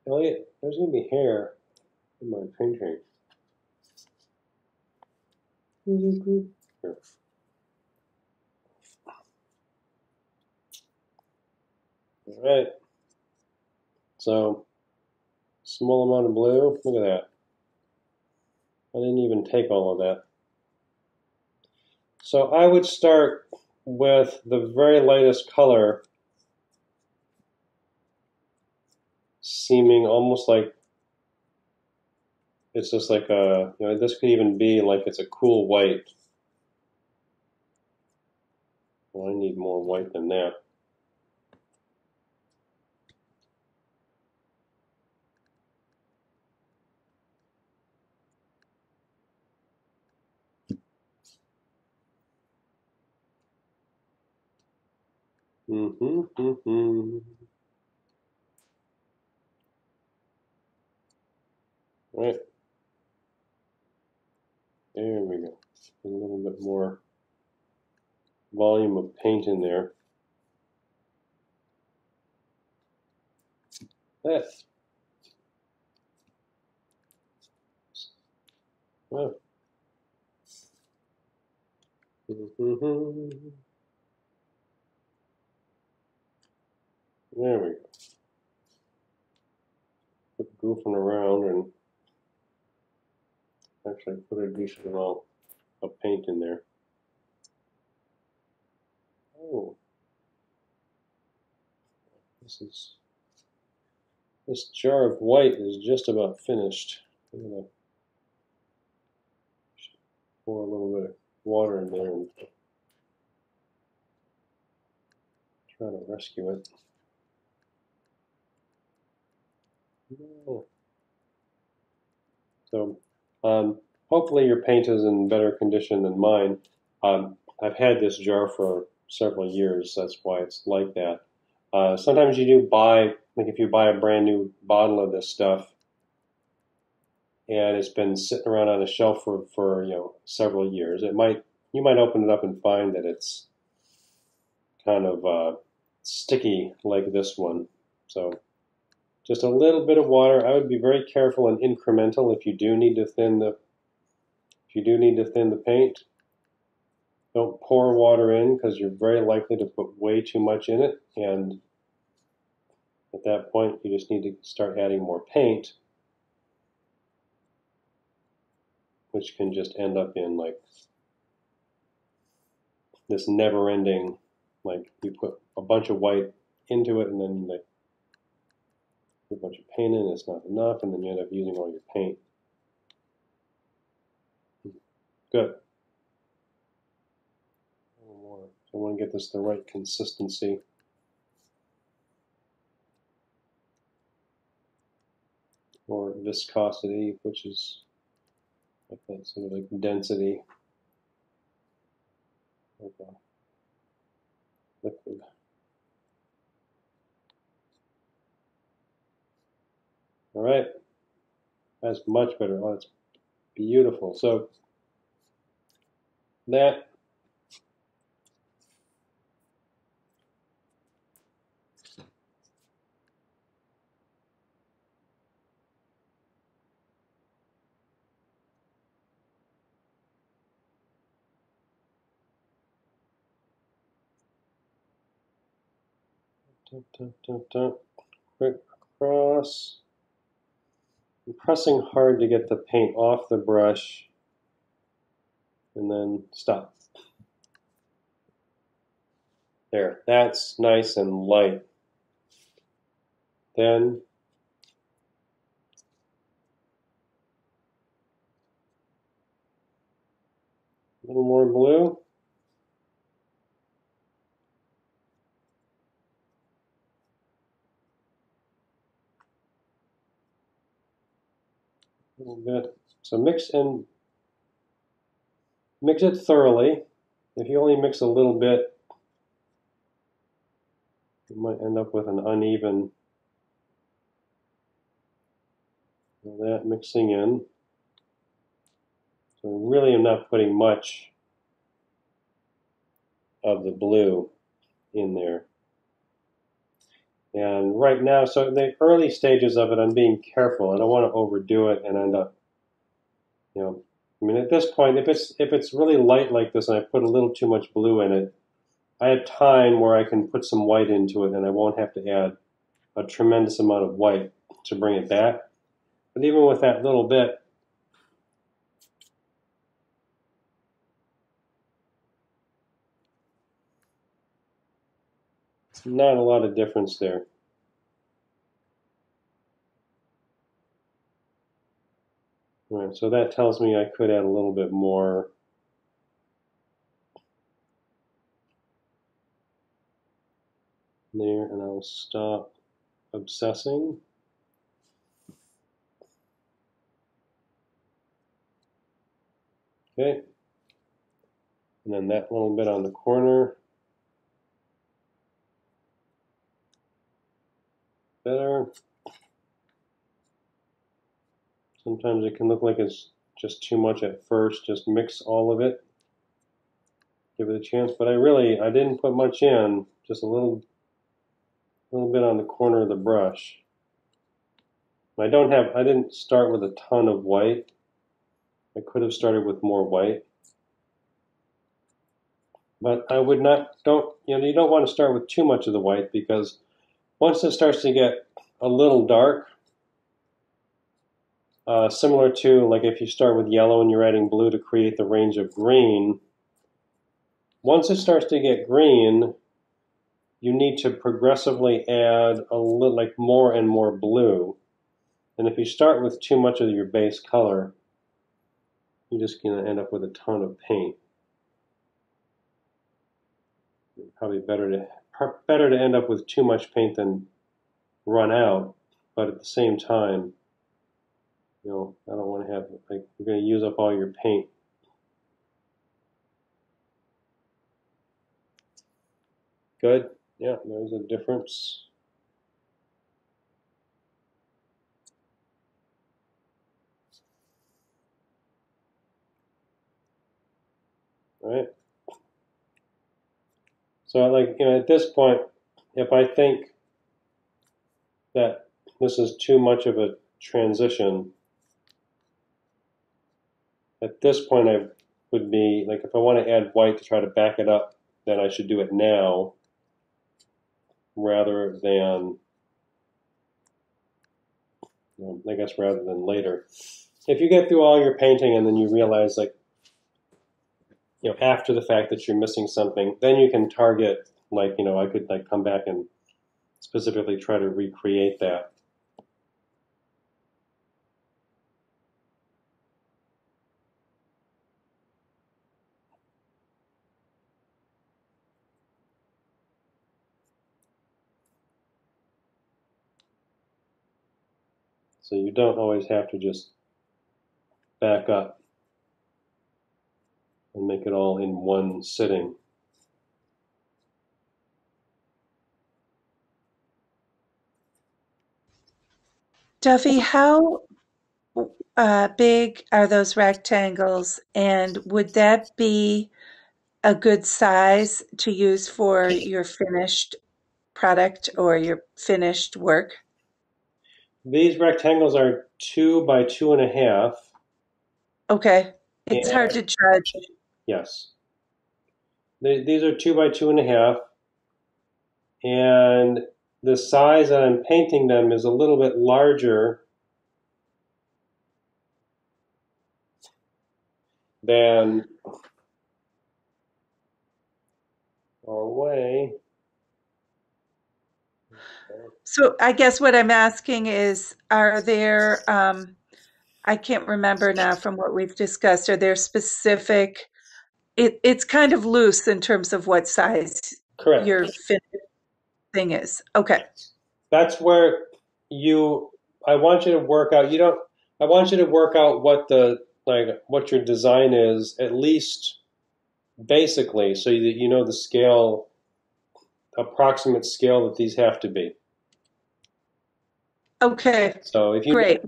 Elliot, there's going to be hair in my painting. Here. All right. So, small amount of blue. Look at that. I didn't even take all of that. So I would start with the very lightest color, seeming almost like it's just like a, this could even be like it's a cool white. Well, I need more white than that. Right. There we go. A little bit more volume of paint in there. That. Oh. There we go. Quit goofing around and actually put a decent amount of paint in there. Oh, this jar of white is just about finished. I'm gonna pour a little bit of water in there and try to rescue it. Oh. So hopefully your paint is in better condition than mine. I've had this jar for several years, that's why it's like that. Sometimes you do buy, like if you buy a brand new bottle of this stuff and it's been sitting around on a shelf for several years, you might open it up and find that it's kind of sticky like this one. So just a little bit of water. I would be very careful and incremental if you do need to thin the paint. Don't pour water in because you're very likely to put way too much in it, and at that point you just need to start adding more paint. which can just end up in like this never-ending, like you put a bunch of white into it and then like put a bunch of paint in, it's not enough, and then you end up using all your paint. Good. A little more. So I want to get this the right consistency. Or viscosity, which is like that sort of like density of a liquid. All right, that's much better. Oh, that's beautiful. So that quick across. I'm pressing hard to get the paint off the brush and then stop. There, that's nice and light. Then a little more blue. A little bit. So mix it thoroughly. If you only mix a little bit, you might end up with an uneven. That mixing in. So really I'm not putting much of the blue in there. And right now, so in the early stages of it, I'm being careful. I don't want to overdo it and end up, you know, I mean, at this point, if it's really light like this and I put a little too much blue in it, I have time where I can put some white into it and I won't have to add a tremendous amount of white to bring it back. But even with that little bit, it's not a lot of difference there. All right, so that tells me I could add a little bit more. There, and I'll stop obsessing. Okay, and then that little bit on the corner. Better. Sometimes it can look like it's just too much at first. Just mix all of it. Give it a chance. But I didn't put much in. Just a little bit on the corner of the brush. I didn't start with a ton of white. I could have started with more white. But I would not, you don't want to start with too much of the white because once it starts to get a little dark, similar to like if you start with yellow and you're adding blue to create the range of green, once it starts to get green, you need to progressively add a little, like more and more blue. And if you start with too much of your base color, you're just going to end up with a ton of paint. Probably better to end up with too much paint than run out, but at the same time, I don't want to have, like, you're going to use up all your paint. Good. Yeah, there's a difference. All right. So, like, at this point, if I think that this is too much of a transition, at this point I would be, like, if I want to add white to try to back it up, then I should do it now rather than, I guess rather than later. if you get through all your painting and then you realize, like, after the fact that you're missing something, then you can target, like, I could like come back and specifically try to recreate that. So you don't always have to just back up and make it all in one sitting. Duffy, how big are those rectangles, and would that be a good size to use for your finished product or your finished work? These rectangles are 2 by 2.5. Okay, it's hard And to judge. yes, these are 2 by 2.5, and the size that I'm painting them is a little bit larger than away. So I guess what I'm asking is, are there, I can't remember now from what we've discussed, are there specific, it's kind of loose in terms of what size Correct. your finished thing is. Okay. That's where I want you to work out. I want you to work out what your design is, at least basically, so that you know the scale, approximate scale that these have to be. Okay, So great.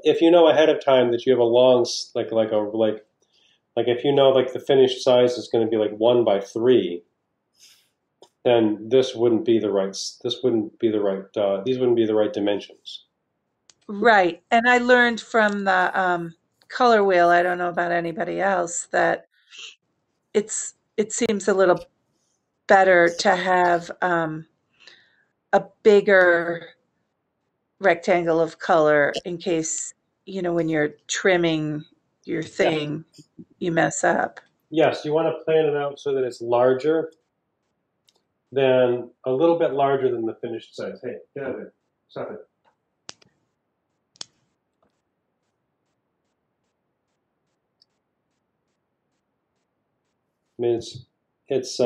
if you know ahead of time that you have a long, like if you know like the finished size is going to be like 1 by 3, then this wouldn't be the right. This wouldn't be the right. These wouldn't be the right dimensions. Right. And I learned from the color wheel, I don't know about anybody else, that it seems a little better to have a bigger rectangle of color in case, when you're trimming your Yeah. thing, you mess up. Yes, you want to plan it out so that it's larger than a little bit larger than the finished size. Hey, get out of there! Stop it! I mean, it's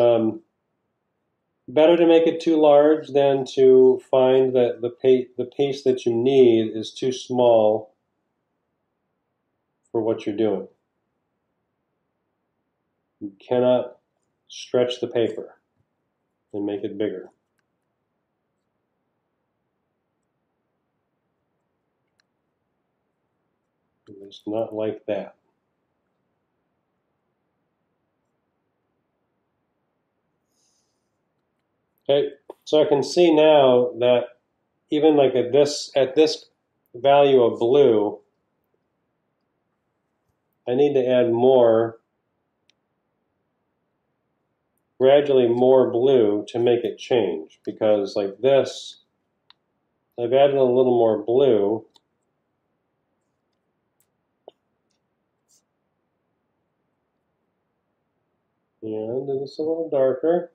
better to make it too large than to find that the piece that you need is too small for what you're doing. You cannot stretch the paper and make it bigger. It's not like that. Okay, so I can see now that even like at this value of blue, I need to add gradually more blue to make it change, because like this, I've added a little more blue. And it's a little darker.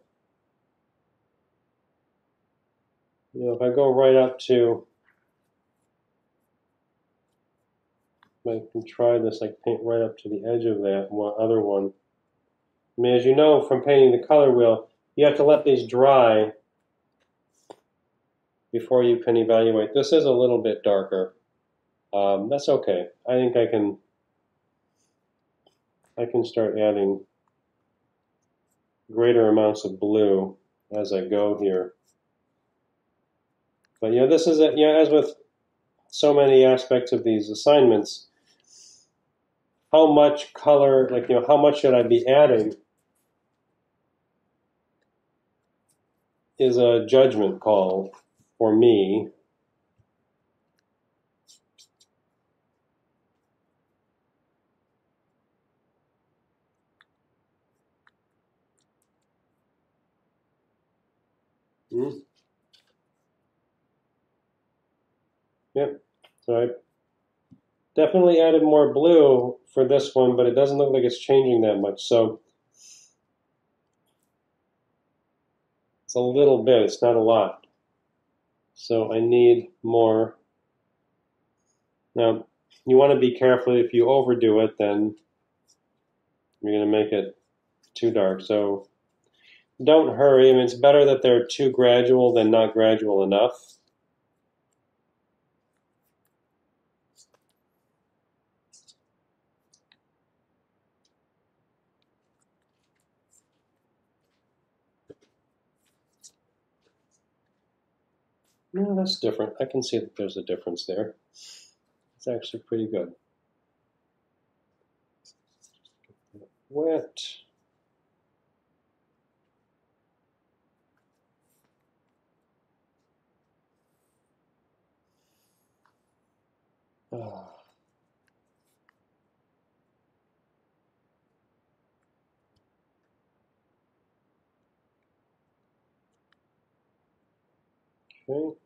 If I go right up to, I can try this, like paint right up to the edge of that other one. I mean, as you know from painting the color wheel, you have to let these dry before you can evaluate. This is a little bit darker. That's okay. I think I can start adding greater amounts of blue as I go here. But this is it. As with so many aspects of these assignments, how much color, how much should I be adding is a judgment call for me. Yep. So I definitely added more blue for this one, but it doesn't look like it's changing that much. So it's a little bit, it's not a lot. So I need more. Now, you want to be careful. If you overdo it, then you're going to make it too dark. So don't hurry. I mean, it's better that they're too gradual than not gradual enough. No, that's different. I can see that there's a difference there. It's actually pretty good. Wet. Ah. Okay.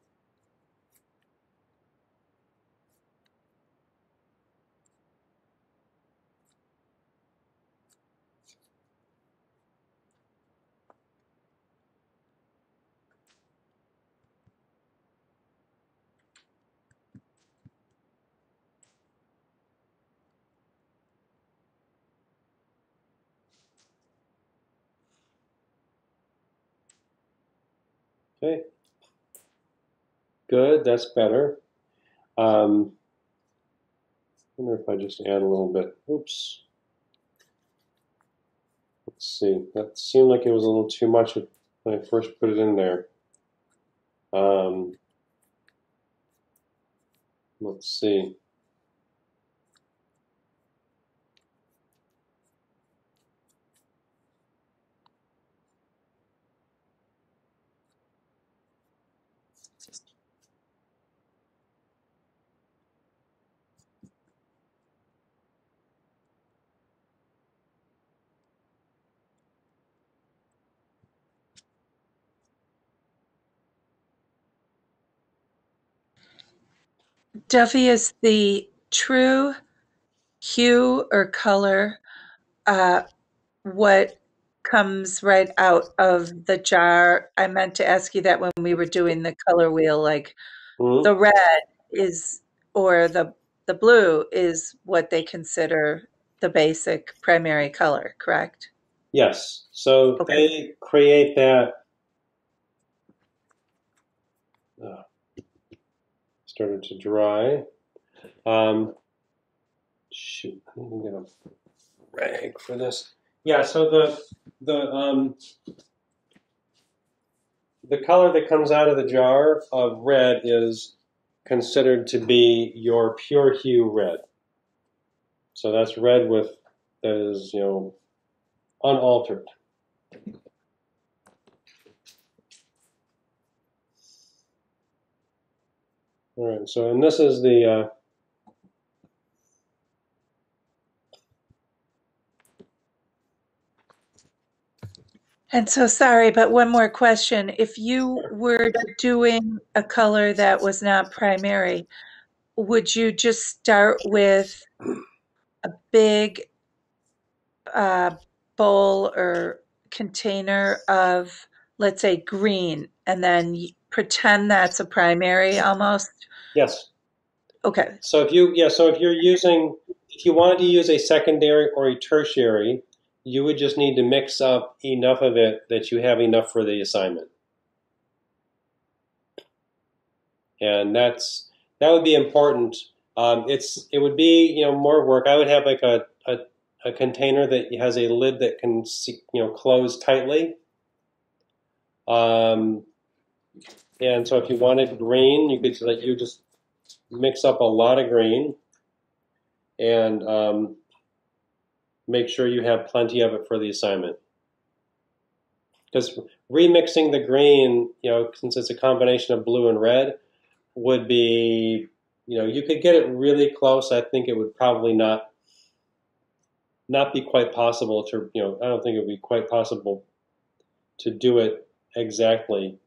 Okay. Good. That's better. I wonder if I just add a little bit. Oops. Let's see. That seemed like it was a little too much when I first put it in there. Let's see. Duffy, is the true hue or color what comes right out of the jar? I meant to ask you that when we were doing the color wheel, like Hmm? the red is, or the blue is what they consider the basic primary color, correct? Yes. So Okay. they create that. Uh, started to dry. Shoot, I need to get a rag for this. Yeah. So the color that comes out of the jar of red is considered to be your pure hue red. So that's red with that is unaltered. All right. So and this is the And so sorry, but one more question. If you were doing a color that was not primary, would you just start with a big uh, bowl or container of, let's say, green, and then pretend that's a primary almost? yes. Okay. So if you wanted to use a secondary or a tertiary, you would just need to mix up enough of it that you have enough for the assignment. And that would be important. It would be more work. I would have like a container that has a lid that can close tightly. And so if you wanted green, you just mix up a lot of green and make sure you have plenty of it for the assignment. Because remixing the green, since it's a combination of blue and red, would be, you could get it really close. I think it would probably not be quite possible to, I don't think it would be quite possible to do it exactly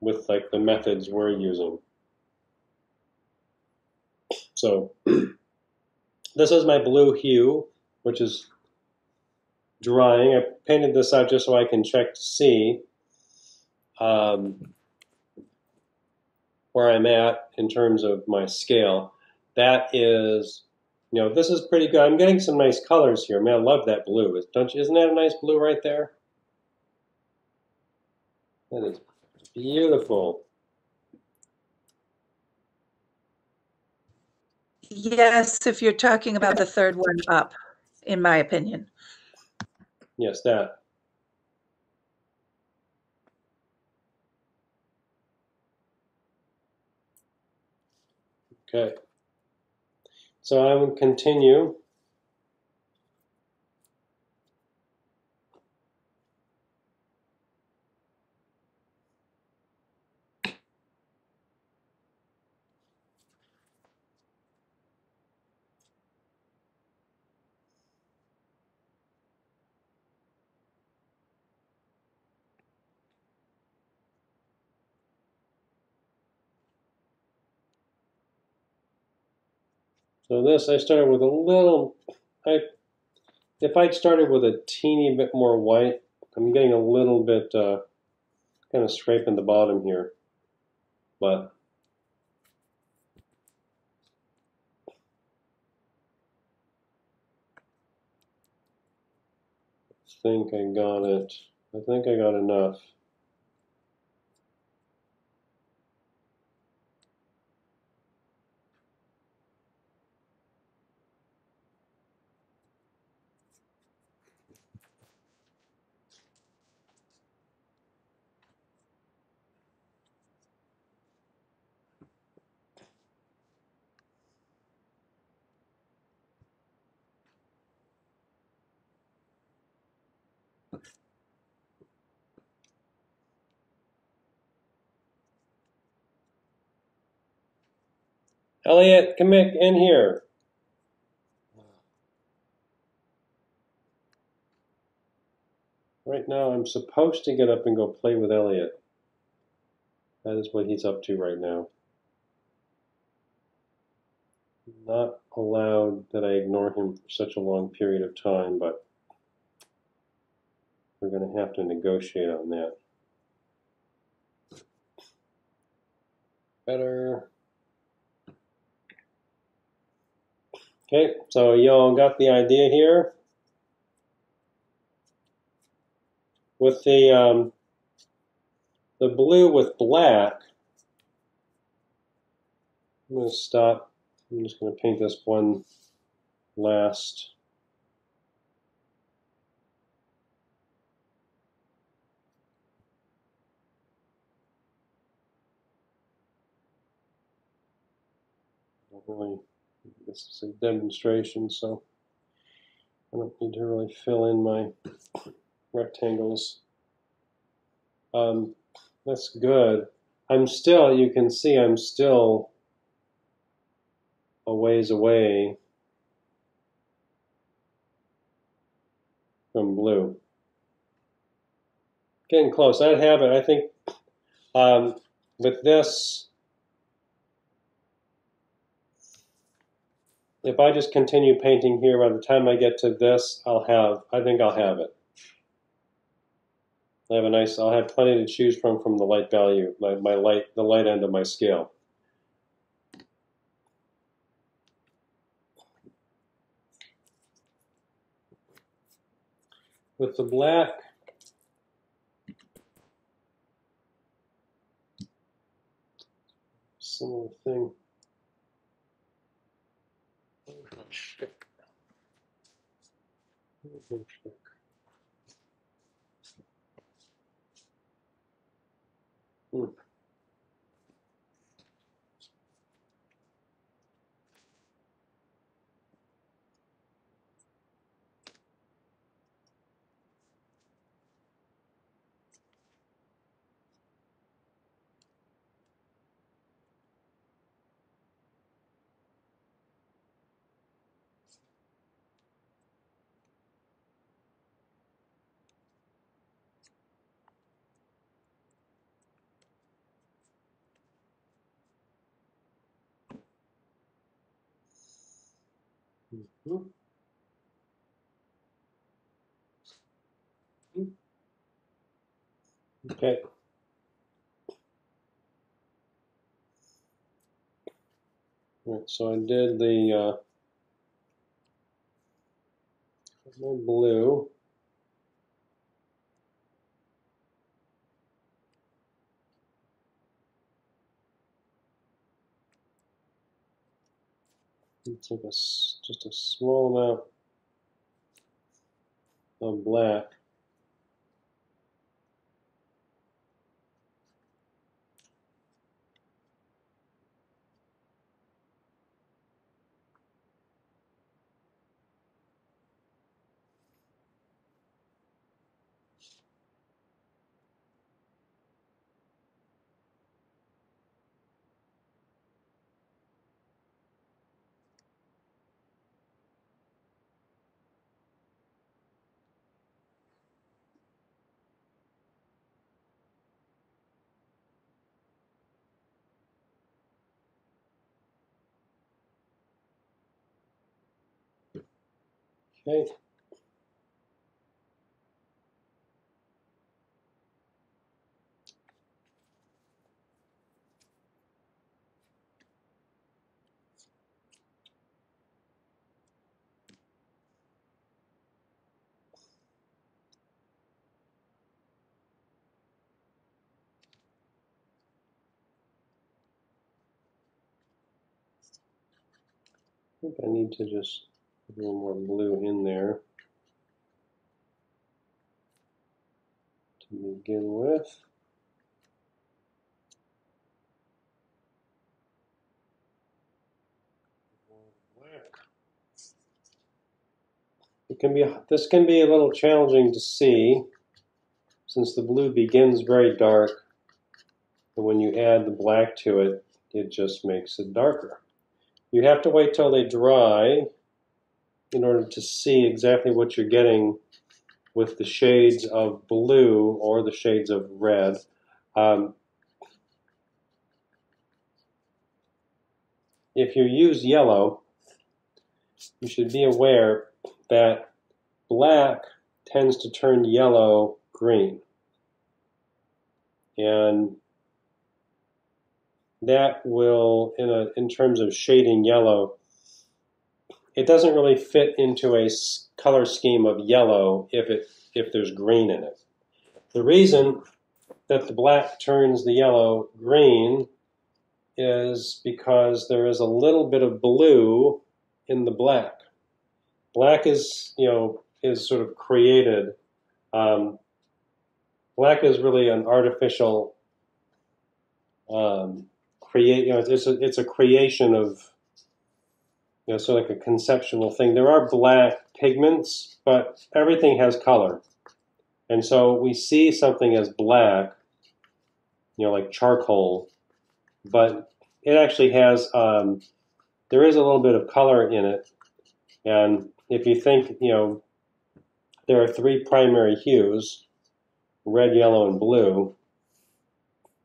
with like the methods we're using. So this is my blue hue, which is drying. I painted this out just so I can check to see where I'm at in terms of my scale. That is, this is pretty good. I'm getting some nice colors here. Man, I love that blue. Isn't that a nice blue right there? That is beautiful. Yes, if you're talking about the third one up, in my opinion. Yes, that. Okay. So I will continue. So this, I started with a little, if I'd started with a teeny bit more white, I'm getting a little bit kind of scraping the bottom here. But I think I got it. I think I got enough. Elliot, come in here. Right now, I'm supposed to get up and go play with Elliot. That is what he's up to right now. Not allowed that I ignore him for such a long period of time, but we're going to have to negotiate on that. Better. Okay, so y'all got the idea here. With the blue with black, I'm going to stop. I'm just going to paint this one last. Really, this is a demonstration, so I don't need to really fill in my rectangles. That's good. You can see I'm still a ways away from blue. Getting close. I'd have it. I think with this, if I just continue painting here, by the time I get to this, I think I'll have it. I'll have plenty to choose from the light value, the light end of my scale. With the black, similar thing. Mhm. Okay. All right, so I did the my blue. It's like just a small amount of black. Okay. I think I need to just put a little more blue in there to begin with. Black. This can be a little challenging to see since the blue begins very dark, and when you add the black to it, it just makes it darker. You have to wait till they dry in order to see exactly what you're getting with the shades of blue or the shades of red. If you use yellow, you should be aware that black tends to turn yellow green. And that will, in terms of shading yellow, it doesn't really fit into a color scheme of yellow if there's green in it. The reason that the black turns the yellow green is because there is a little bit of blue in the black. Black is sort of created. Black is really an artificial it's a creation of sort of like a conceptual thing. There are black pigments, but everything has color, and so we see something as black, like charcoal, but it actually has there is a little bit of color in it. And if you think, there are three primary hues: red, yellow, and blue.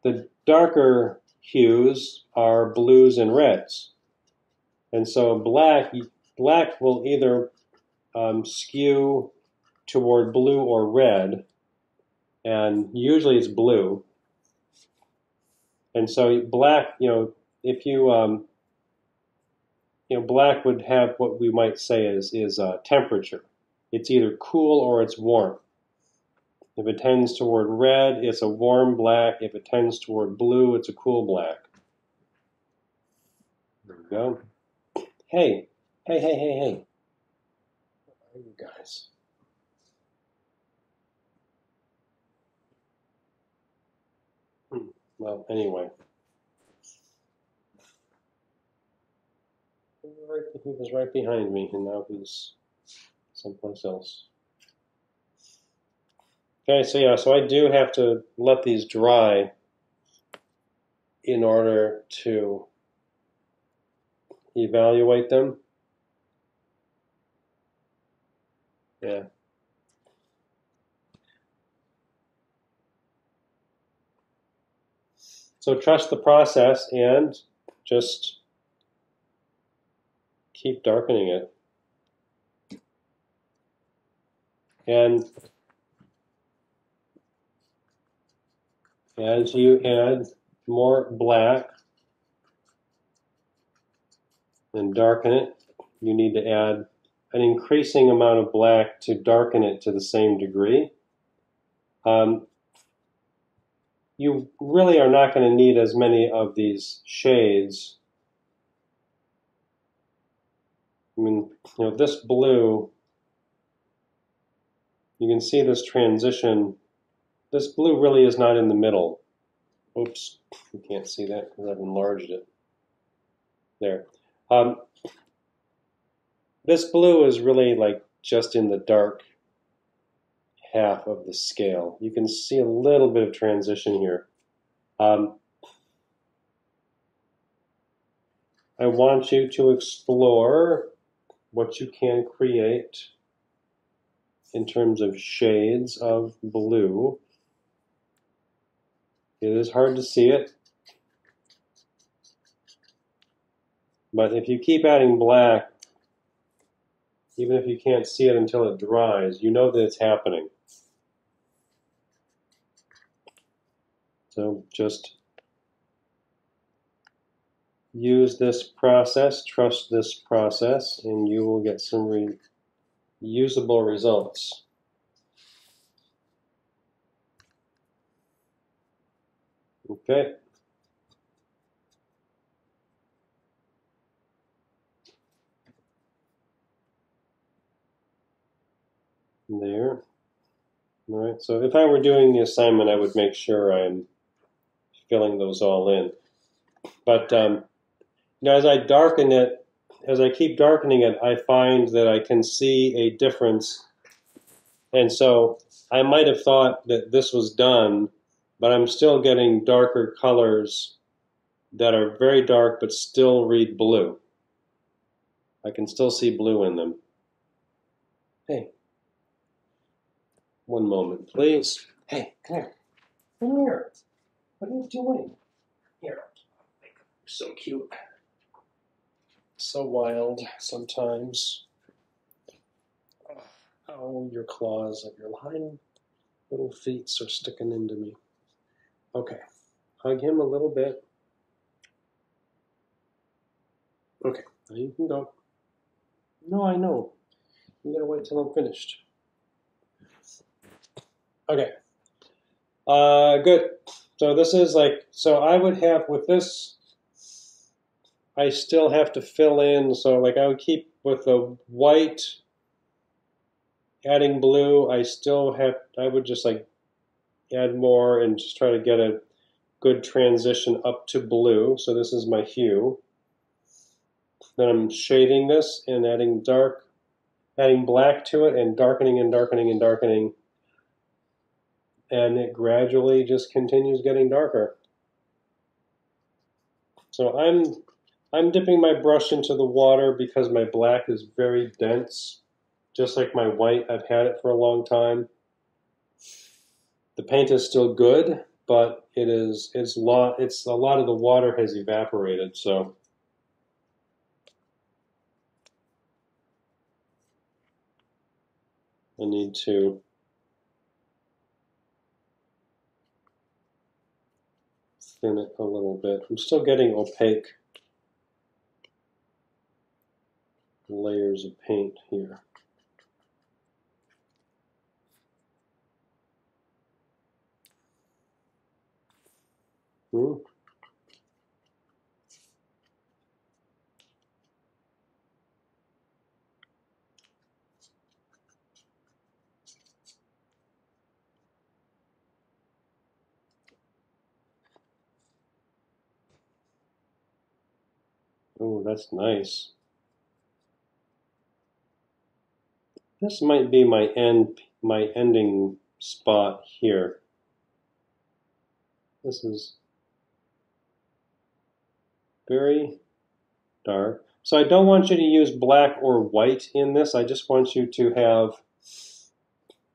The darker hues are blues and reds. And so black will either skew toward blue or red, and usually it's blue. And so black, if you black would have what we might say is temperature. It's either cool or it's warm. If it tends toward red, it's a warm black. If it tends toward blue, it's a cool black. There we go. Hey. Where are you guys? Well, anyway. He was right behind me, and now he's someplace else. Okay, so I do have to let these dry in order to evaluate them. Yeah. So trust the process and just keep darkening it. And as you add more black and darken it, you need to add an increasing amount of black to darken it to the same degree. You really are not going to need as many of these shades. I mean, this blue, you can see this transition. This blue really is not in the middle. Oops, you can't see that because I've enlarged it. There. This blue is really like just in the dark half of the scale. You can see a little bit of transition here. I want you to explore what you can create in terms of shades of blue. It is hard to see it, but if you keep adding black, even if you can't see it until it dries, you know that it's happening. So just use this process, trust this process, and you will get some usable results. Okay. There. All right. So if I were doing the assignment, I would make sure I'm filling those all in. But as I darken it, as I keep darkening it, I find that I can see a difference. And so I might have thought that this was done, but I'm still getting darker colors that are very dark but still read blue. I can still see blue in them. Hey, one moment, please. Hey, come here. Come here. What are you doing? Here. You're so cute. So wild sometimes. Oh, your claws of your little feet are sticking into me. Okay, hug him a little bit. Okay, now you can go. No, I know. You gotta wait till I'm finished. Okay. Good. So this is so I would have, with this, I still have to fill in, so I would keep with the white, adding blue, I would just add more and just try to get a good transition up to blue. So this is my hue. Then I'm shading this and adding black to it and darkening and darkening and darkening. And it gradually just continues getting darker. So I'm dipping my brush into the water because my black is very dense. Just like my white, I've had it for a long time. The paint is still good, but it's a lot of the water has evaporated, so I need to thin it a little bit. I'm still getting opaque layers of paint here. Oh, that's nice. This might be my ending spot here. This is very dark. So I don't want you to use black or white in this. I just want you to have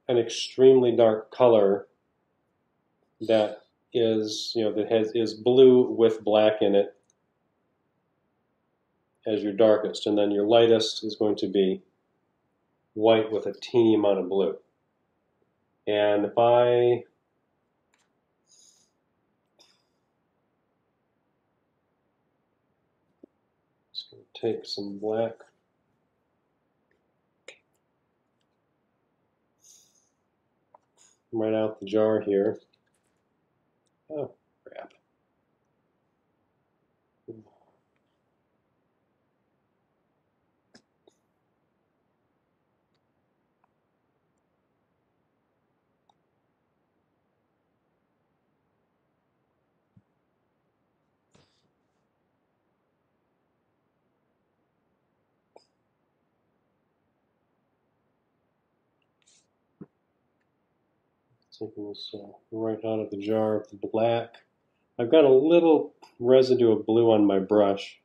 an extremely dark color that is, is blue with black in it as your darkest, and then your lightest is going to be white with a teeny amount of blue. And if I just going to take some black. Right out the jar here. Oh, crap. Taking this right out of the jar of the black. I've got a little residue of blue on my brush.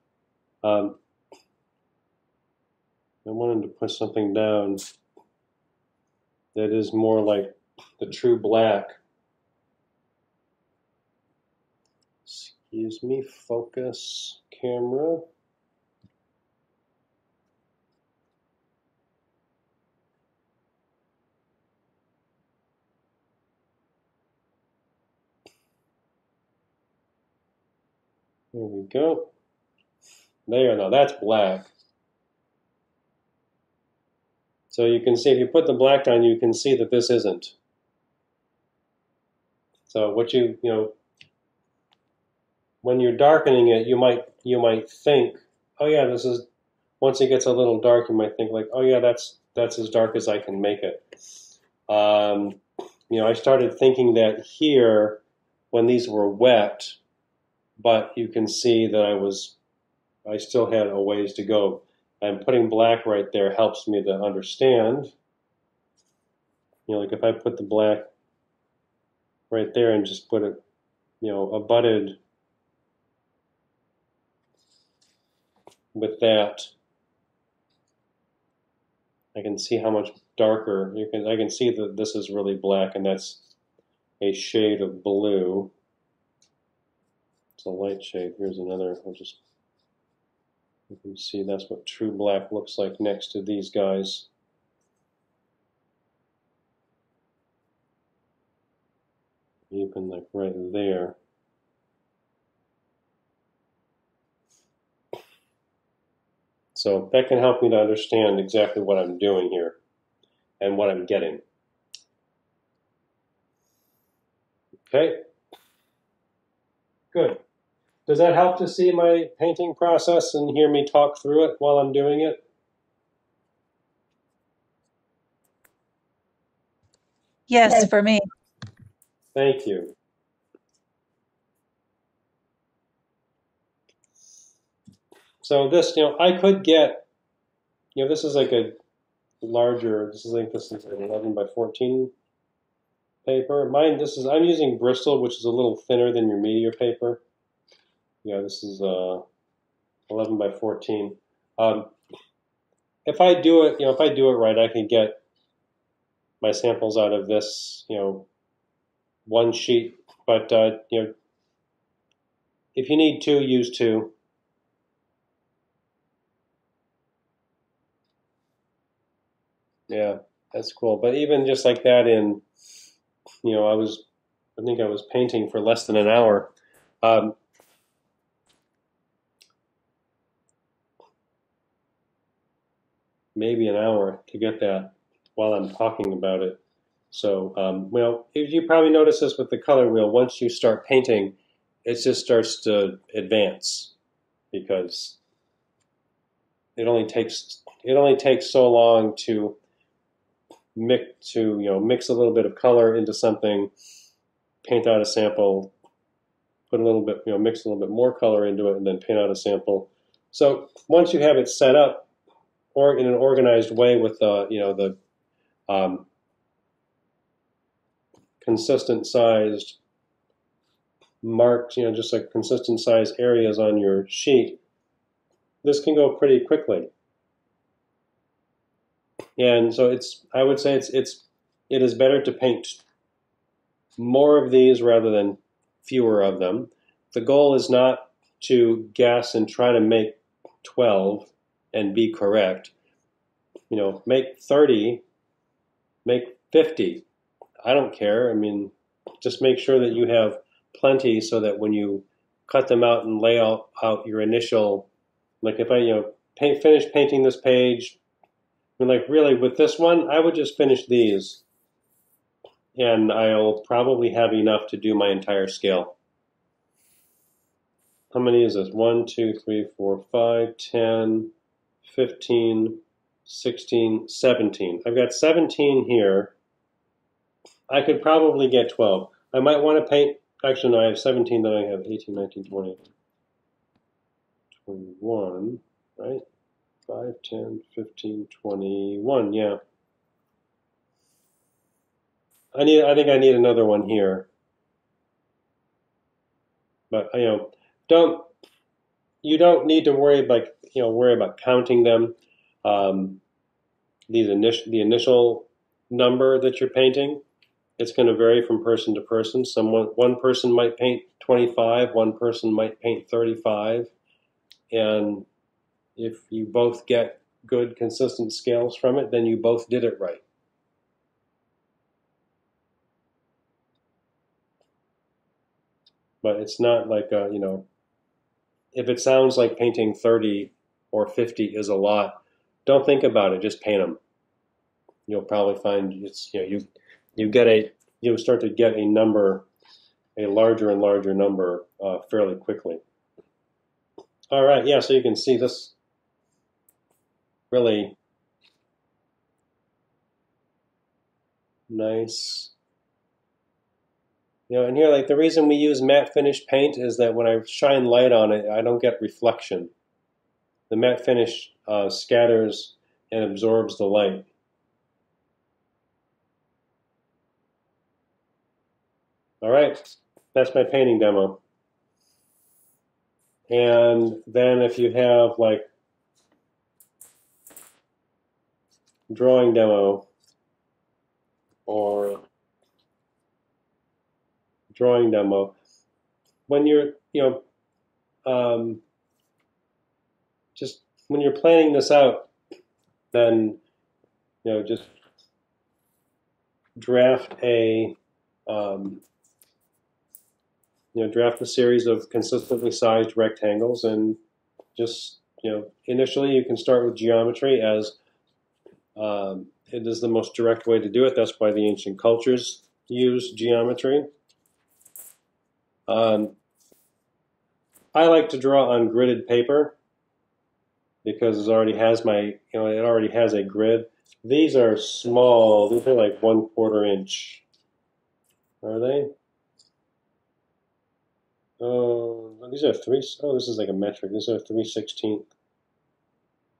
I wanted to put something down that is more like the true black. Excuse me, focus camera. There we go. There, now that's black. So you can see, if you put the black down, you can see that this isn't. So what you know, when you're darkening it, you might think, oh yeah, this is, once it gets a little dark, you might think like, oh yeah, that's as dark as I can make it. You know, I started thinking that here when these were wet, but you can see that I still had a ways to go. And putting black right there helps me to understand. You know, like if I put the black right there and just put it, you know, abutted with that, I can see how much darker. I can see that this is really black, and that's a shade of blue. It's a light shade. Here's another. You can see that's what true black looks like next to these guys. Even like right there. So that can help me to understand exactly what I'm doing here and what I'm getting. Okay, good. Does that help to see my painting process and hear me talk through it while I'm doing it? Yes, for me. Thank you. So this, you know, I could get, you know, this is like a larger, this is an 11 by 14 paper. Mine, I'm using Bristol, which is a little thinner than your meteor paper. Yeah, this is 11 by 14. If I do it, you know, if I do it right, I can get my samples out of this, you know, one sheet. But you know, if you need two, use two. Yeah, that's cool. But even just like that, you know, I think I was painting for less than an hour. Maybe an hour to get that while I'm talking about it. So, well, you probably notice this with the color wheel. Once you start painting, it just starts to advance because it only takes so long to mix a little bit of color into something, paint out a sample, put a little bit, you know, mix a little bit more color into it, and then paint out a sample. So once you have it set up, or in an organized way with you know, the consistent sized marks, you know, just like consistent sized areas on your sheet, this can go pretty quickly. And so I would say it is better to paint more of these rather than fewer of them. The goal is not to guess and try to make 12 and be correct. You know, make 30, make 50. I don't care. I mean, just make sure that you have plenty so that when you cut them out and lay out your initial, like if I, finish painting this page, I mean, like really with this one, I would just finish these and I'll probably have enough to do my entire scale. How many is this? 1, 2, 3, 4, 5, 10, 15, 16, 17. I've got 17 here. I could probably get 12. I might want to paint, actually no, I have 17, then I have 18, 19, 20, 21, right? 5, 10, 15, 21, yeah. I think I need another one here. But, you don't need to worry about counting them. The initial number that you're painting, it's going to vary from person to person. One person might paint 25, one person might paint 35, and if you both get good consistent scales from it, then you both did it right. But it's not like if it sounds like painting 30 or 50 is a lot, don't think about it. Just paint them. You'll probably find you start to get a larger and larger number fairly quickly. All right, yeah. So you can see this really nice. And here, like the reason we use matte finish paint is that when I shine light on it, I don't get reflection. The matte finish scatters and absorbs the light. All right, that's my painting demo. And then if you have like drawing demo or drawing demo, when you're, just when you're planning this out, then, just draft a series of consistently sized rectangles, and just initially you can start with geometry as it is the most direct way to do it. That's why the ancient cultures use geometry. I like to draw on gridded paper because it already has a grid. These are small. These are like 1/4 inch. Are they? Oh, these are this is like a metric. These are 3/16.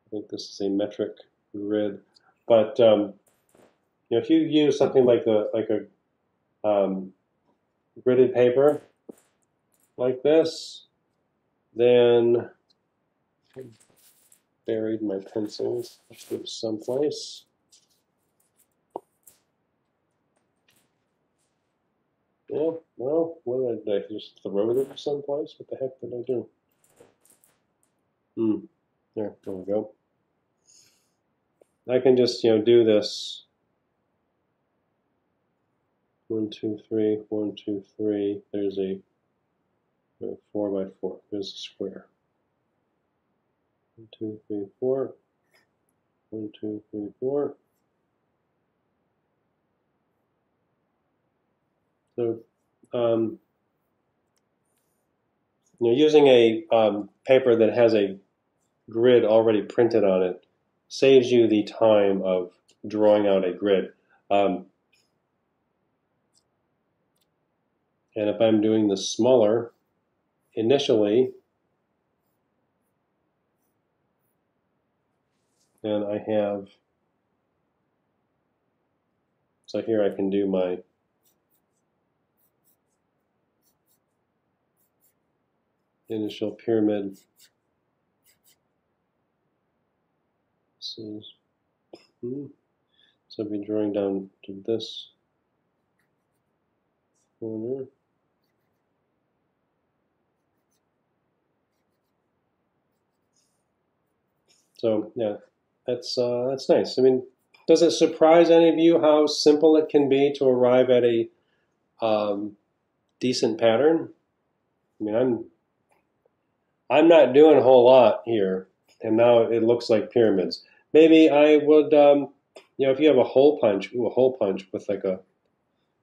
I think this is a metric grid. But if you use something like a gridded paper like this, then I buried my pencils someplace. Yeah, well, what did I just throw them someplace? What the heck did I do? There we go. I can just, do this. 1, 2, 3, 1, 2, 3. There's a 4 by 4. There's a square. 1, 2, 3, 4. 1, 2, 3, 4. So, using a paper that has a grid already printed on it saves you the time of drawing out a grid. And if I'm doing this smaller, initially, then I have, so here I can do my initial pyramid. So I'll be drawing down to this corner. So yeah, that's nice. I mean, Does it surprise any of you how simple it can be to arrive at a decent pattern? I mean, I'm not doing a whole lot here, and now it looks like pyramids. Maybe I would, if you have a hole punch, a hole punch with like a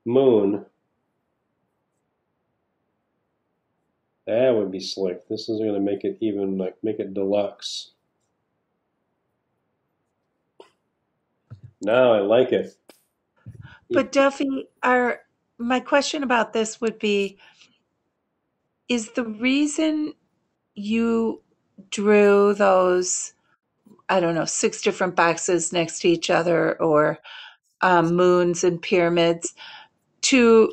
moon, that would be slick. This is going to make it even make it deluxe. Now I like it. But Duffy, my question about this would be, is the reason you drew those, I don't know, 6 different boxes next to each other, or moons and pyramids, to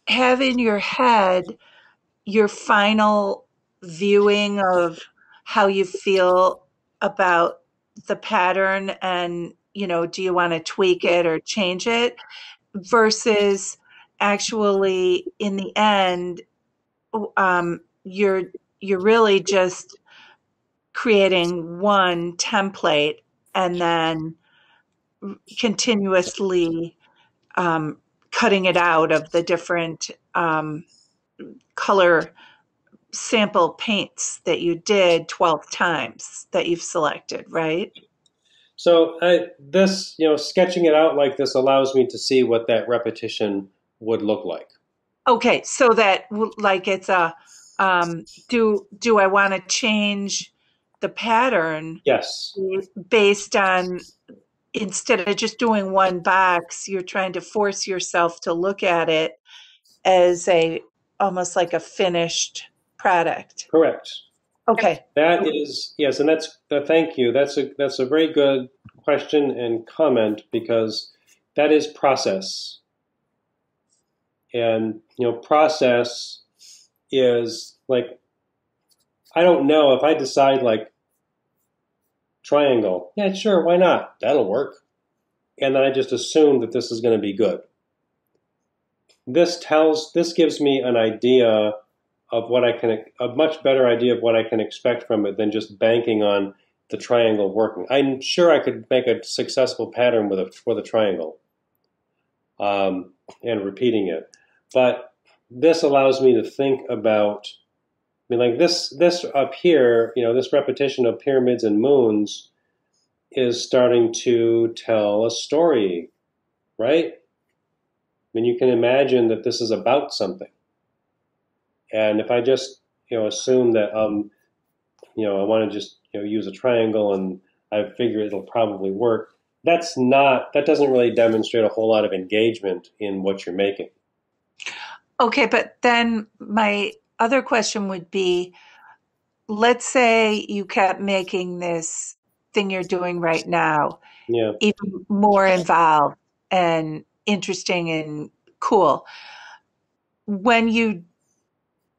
have in your head your final viewing of how you feel about the pattern, and do you want to tweak it or change it, versus actually in the end, you're really just creating one template and then continuously cutting it out of the different color sample paints that you did 12 times that you've selected, right? So this, sketching it out like this allows me to see what that repetition would look like. Okay, so that like it's a do I want to change the pattern? Yes. Based on, instead of just doing one box, you're trying to force yourself to look at it as almost like a finished product. Correct. Okay. That is, yes, and thank you. That's a very good question and comment, because that is process. And process is like, I don't know, if I decide like triangle, yeah, sure, why not? That'll work. And then I just assume that this is going to be good. This gives me an idea of a much better idea of what I can expect from it than just banking on the triangle working. I'm sure I could make a successful pattern for the triangle, and repeating it. But this allows me to think about, like this up here, this repetition of pyramids and moons is starting to tell a story, right? I mean, you can imagine that this is about something. And if I just, assume that, I want to just, use a triangle and I figure it'll probably work, that doesn't really demonstrate a whole lot of engagement in what you're making. Okay, but then my other question would be, let's say you kept making this thing you're doing right now even more involved and interesting and cool. When you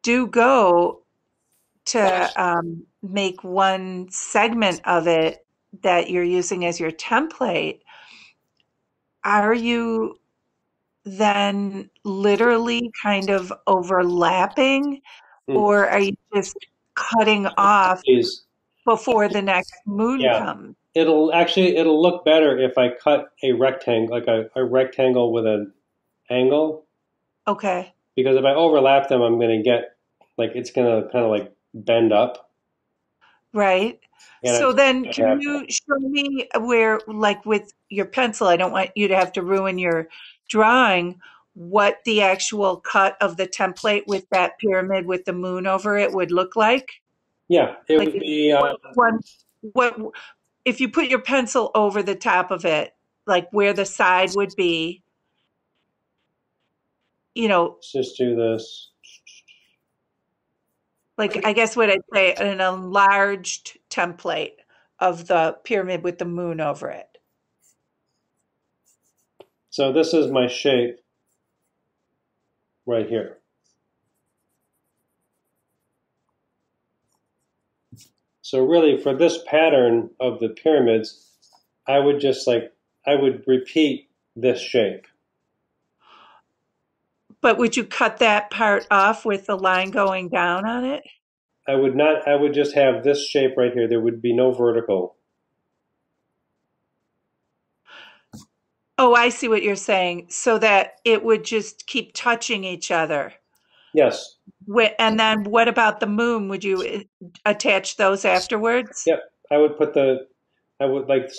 do go to make one segment of it that you're using as your template, are you then literally kind of overlapping, or are you just cutting off before the next moon comes? It'll look better if I cut a rectangle, like a rectangle with an angle. Okay. Because if I overlap them, I'm going to get, like, it's going to kind of like bend up. Right. So then can you show me where, like with your pencil, I don't want you to have to ruin your drawing, what the actual cut of the template with that pyramid with the moon over it would look like? Yeah, it would be... what if you put your pencil over the top of it, like where the side would be, Let's just do this. Like, I guess what I'd say, an enlarged template of the pyramid with the moon over it. So this is my shape right here. So really, for this pattern of the pyramids, I would repeat this shape. But would you cut that part off with the line going down on it? I would not. I would just have this shape right here. There would be no vertical. Oh, I see what you're saying. So that it would just keep touching each other. Yes. And then what about the moon? Would you attach those afterwards? Yep. I would put I would like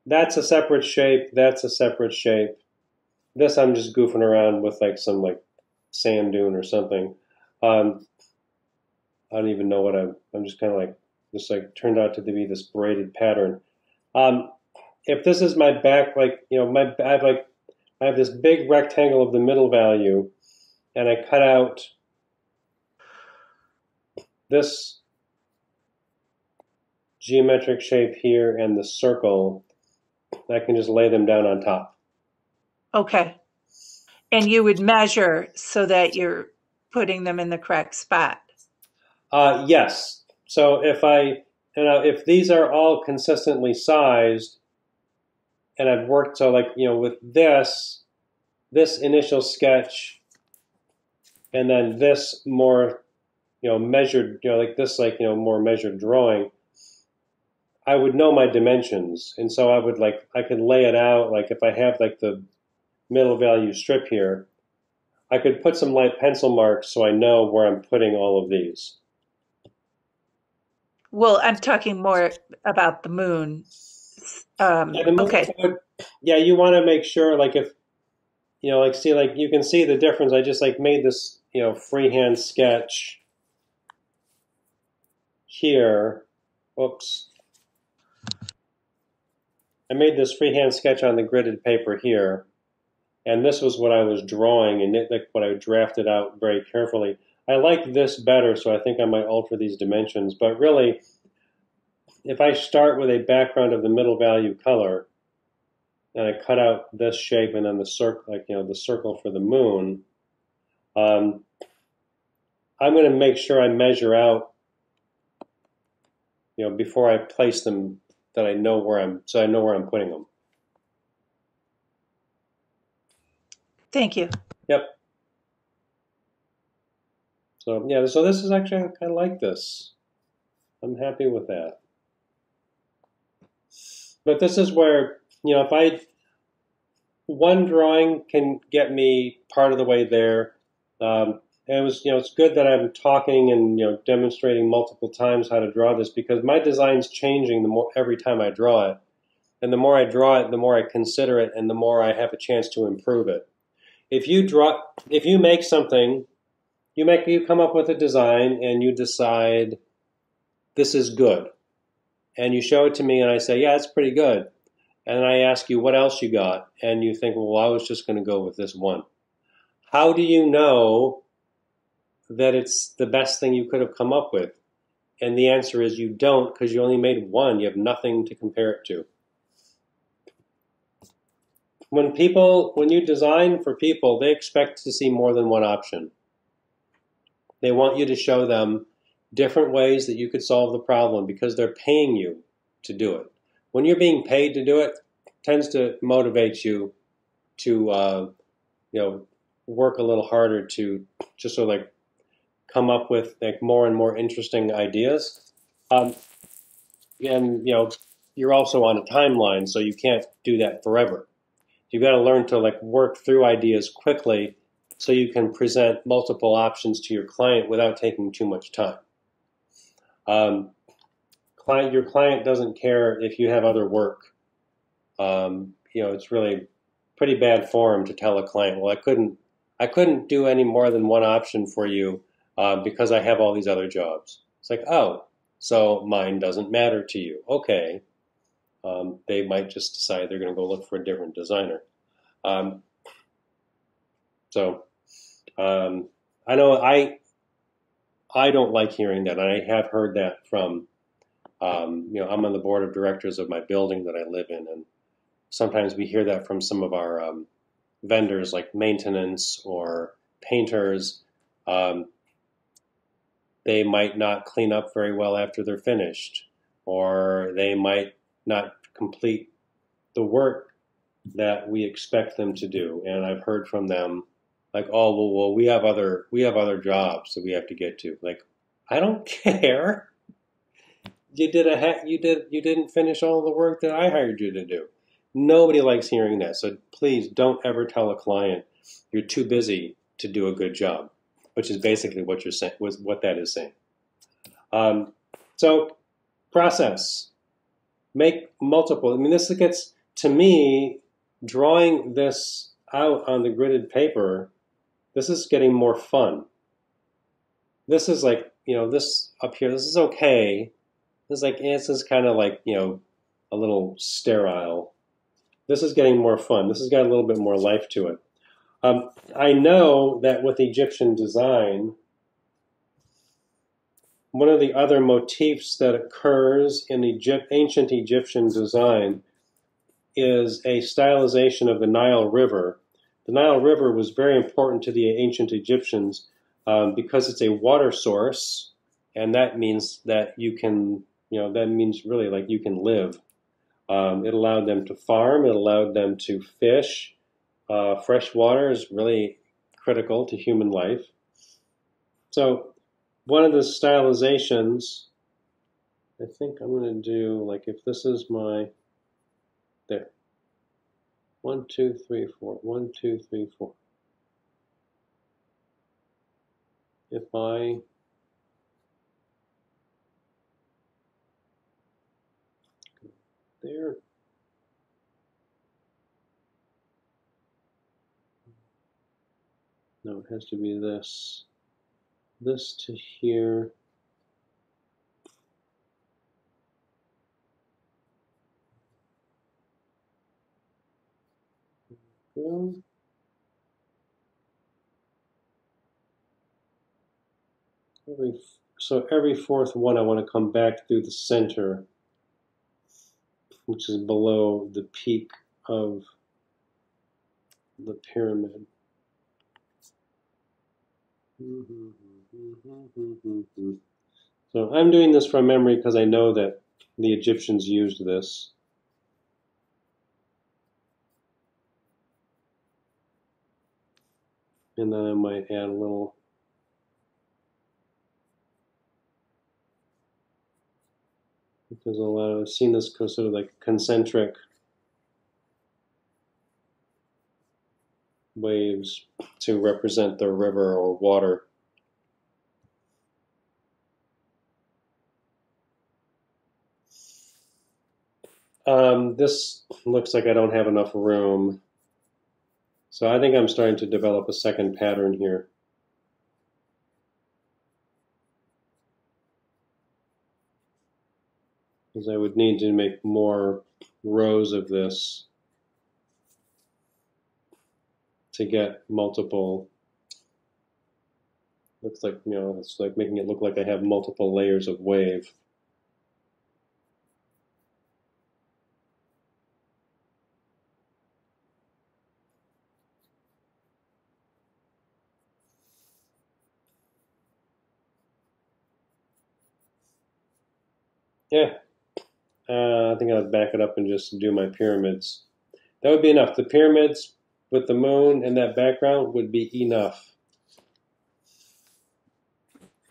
that's a separate shape. That's a separate shape. This I'm just goofing around with like some like sand dune or something. Um, I don't even know what I'm just kind of like, just like turned out to be this braided pattern. Um, if this is my back, like, I have this big rectangle of the middle value, and I cut out this geometric shape here and the circle, I can just lay them down on top. Okay. And you would measure so that you're putting them in the correct spot. Yes. So if these are all consistently sized, and I've worked, so like, with this initial sketch, and then this more, measured, like this, like, more measured drawing, I would know my dimensions. And so I could lay it out, like if I have like the middle value strip here, I could put some light pencil marks so I know where I'm putting all of these. Well, I'm talking more about the moon. Yeah, the moon Okay. yeah, you want to make sure, like if, like see, like you can see the difference. I just like made this, freehand sketch here. Oops. I made this freehand sketch on the gridded paper here, and this was what I was drawing, and like what I drafted out very carefully. I like this better, so I think I might alter these dimensions. But really, if I start with a background of the middle value color, and I cut out this shape and then the circle, like the circle for the moon, I'm going to make sure I measure out, before I place them, that I know where I'm putting them. Thank you. Yep. So yeah, so this is actually, I kind of like this. I'm happy with that. But this is where, one drawing can get me part of the way there. And it was, it's good that I'm talking and, demonstrating multiple times how to draw this, because my design's changing every time I draw it. And the more I draw it, the more I consider it, and the more I have a chance to improve it. If you make something, you come up with a design and you decide this is good. And you show it to me and I say, yeah, it's pretty good. And then I ask you what else you got, and you think, well, I was just going to go with this one. How do you know that it's the best thing you could have come up with? And the answer is you don't, because you only made one. You have nothing to compare it to. When you design for people, they expect to see more than one option. They want you to show them different ways that you could solve the problem, because they're paying you to do it. When you're being paid to do it, tends to motivate you to, work a little harder to just sort of like come up with like more and more interesting ideas. And, you're also on a timeline, so you can't do that forever. You've got to learn to like work through ideas quickly so you can present multiple options to your client without taking too much time. Your client doesn't care if you have other work. It's really pretty bad form to tell a client, well, I couldn't do any more than one option for you because I have all these other jobs. It's like, oh, so mine doesn't matter to you. Okay. They might just decide they're going to go look for a different designer. I know I don't like hearing that. I have heard that from, I'm on the board of directors of my building that I live in, and sometimes we hear that from some of our vendors like maintenance or painters. They might not clean up very well after they're finished, or they might not complete the work that we expect them to do. And I've heard from them like, oh, well, we have other jobs that we have to get to. Like, I don't care. You didn't finish all the work that I hired you to do. Nobody likes hearing that. So please don't ever tell a client you're too busy to do a good job, which is basically what you're saying, what that is saying. So process, make multiple. I mean, this gets, to me, drawing this out on the gridded paper, this is getting more fun. This is like, this up here, this is okay. This is kind of like, a little sterile. This is getting more fun. This has got a little bit more life to it. I know that with Egyptian design, one of the other motifs that occurs in ancient Egyptian design is a stylization of the Nile River. The Nile River was very important to the ancient Egyptians because it's a water source, and that means that you can, that means really like you can live. It allowed them to farm. It allowed them to fish. Fresh water is really critical to human life. So one of the stylizations, I think I'm going to do, like if this is my, there. 1, 2, 3, 4. 1, 2, 3, 4. If I there. No, it has to be this. This to here. Go. So every fourth one I want to come back through the center, which is below the peak of the pyramid. So I'm doing this from memory because I know that the Egyptians used this. And then I might add a little because I've seen this sort of like concentric waves to represent the river or water. This looks like I don't have enough room. So I think I'm starting to develop a second pattern here. Because I would need to make more rows of this to get multiple. Looks like, it's like making it look like I have multiple layers of wave. Yeah, I think I'll back it up and just do my pyramids. That would be enough. The pyramids with the moon and that background would be enough.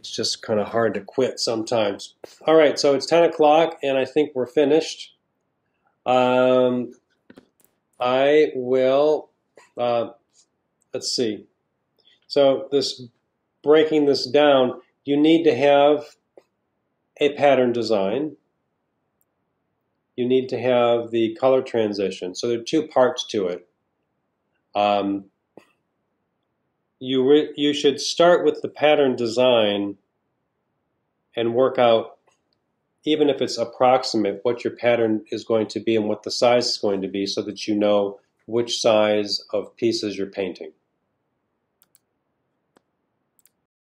It's just kind of hard to quit sometimes. All right, so it's 10 o'clock, and I think we're finished. I will, let's see. So breaking this down, you need to have a pattern design. You need to have the color transition. So there are two parts to it. You should start with the pattern design and work out, even if it's approximate, what your pattern is going to be and what the size is going to be so that you know which size of pieces you're painting.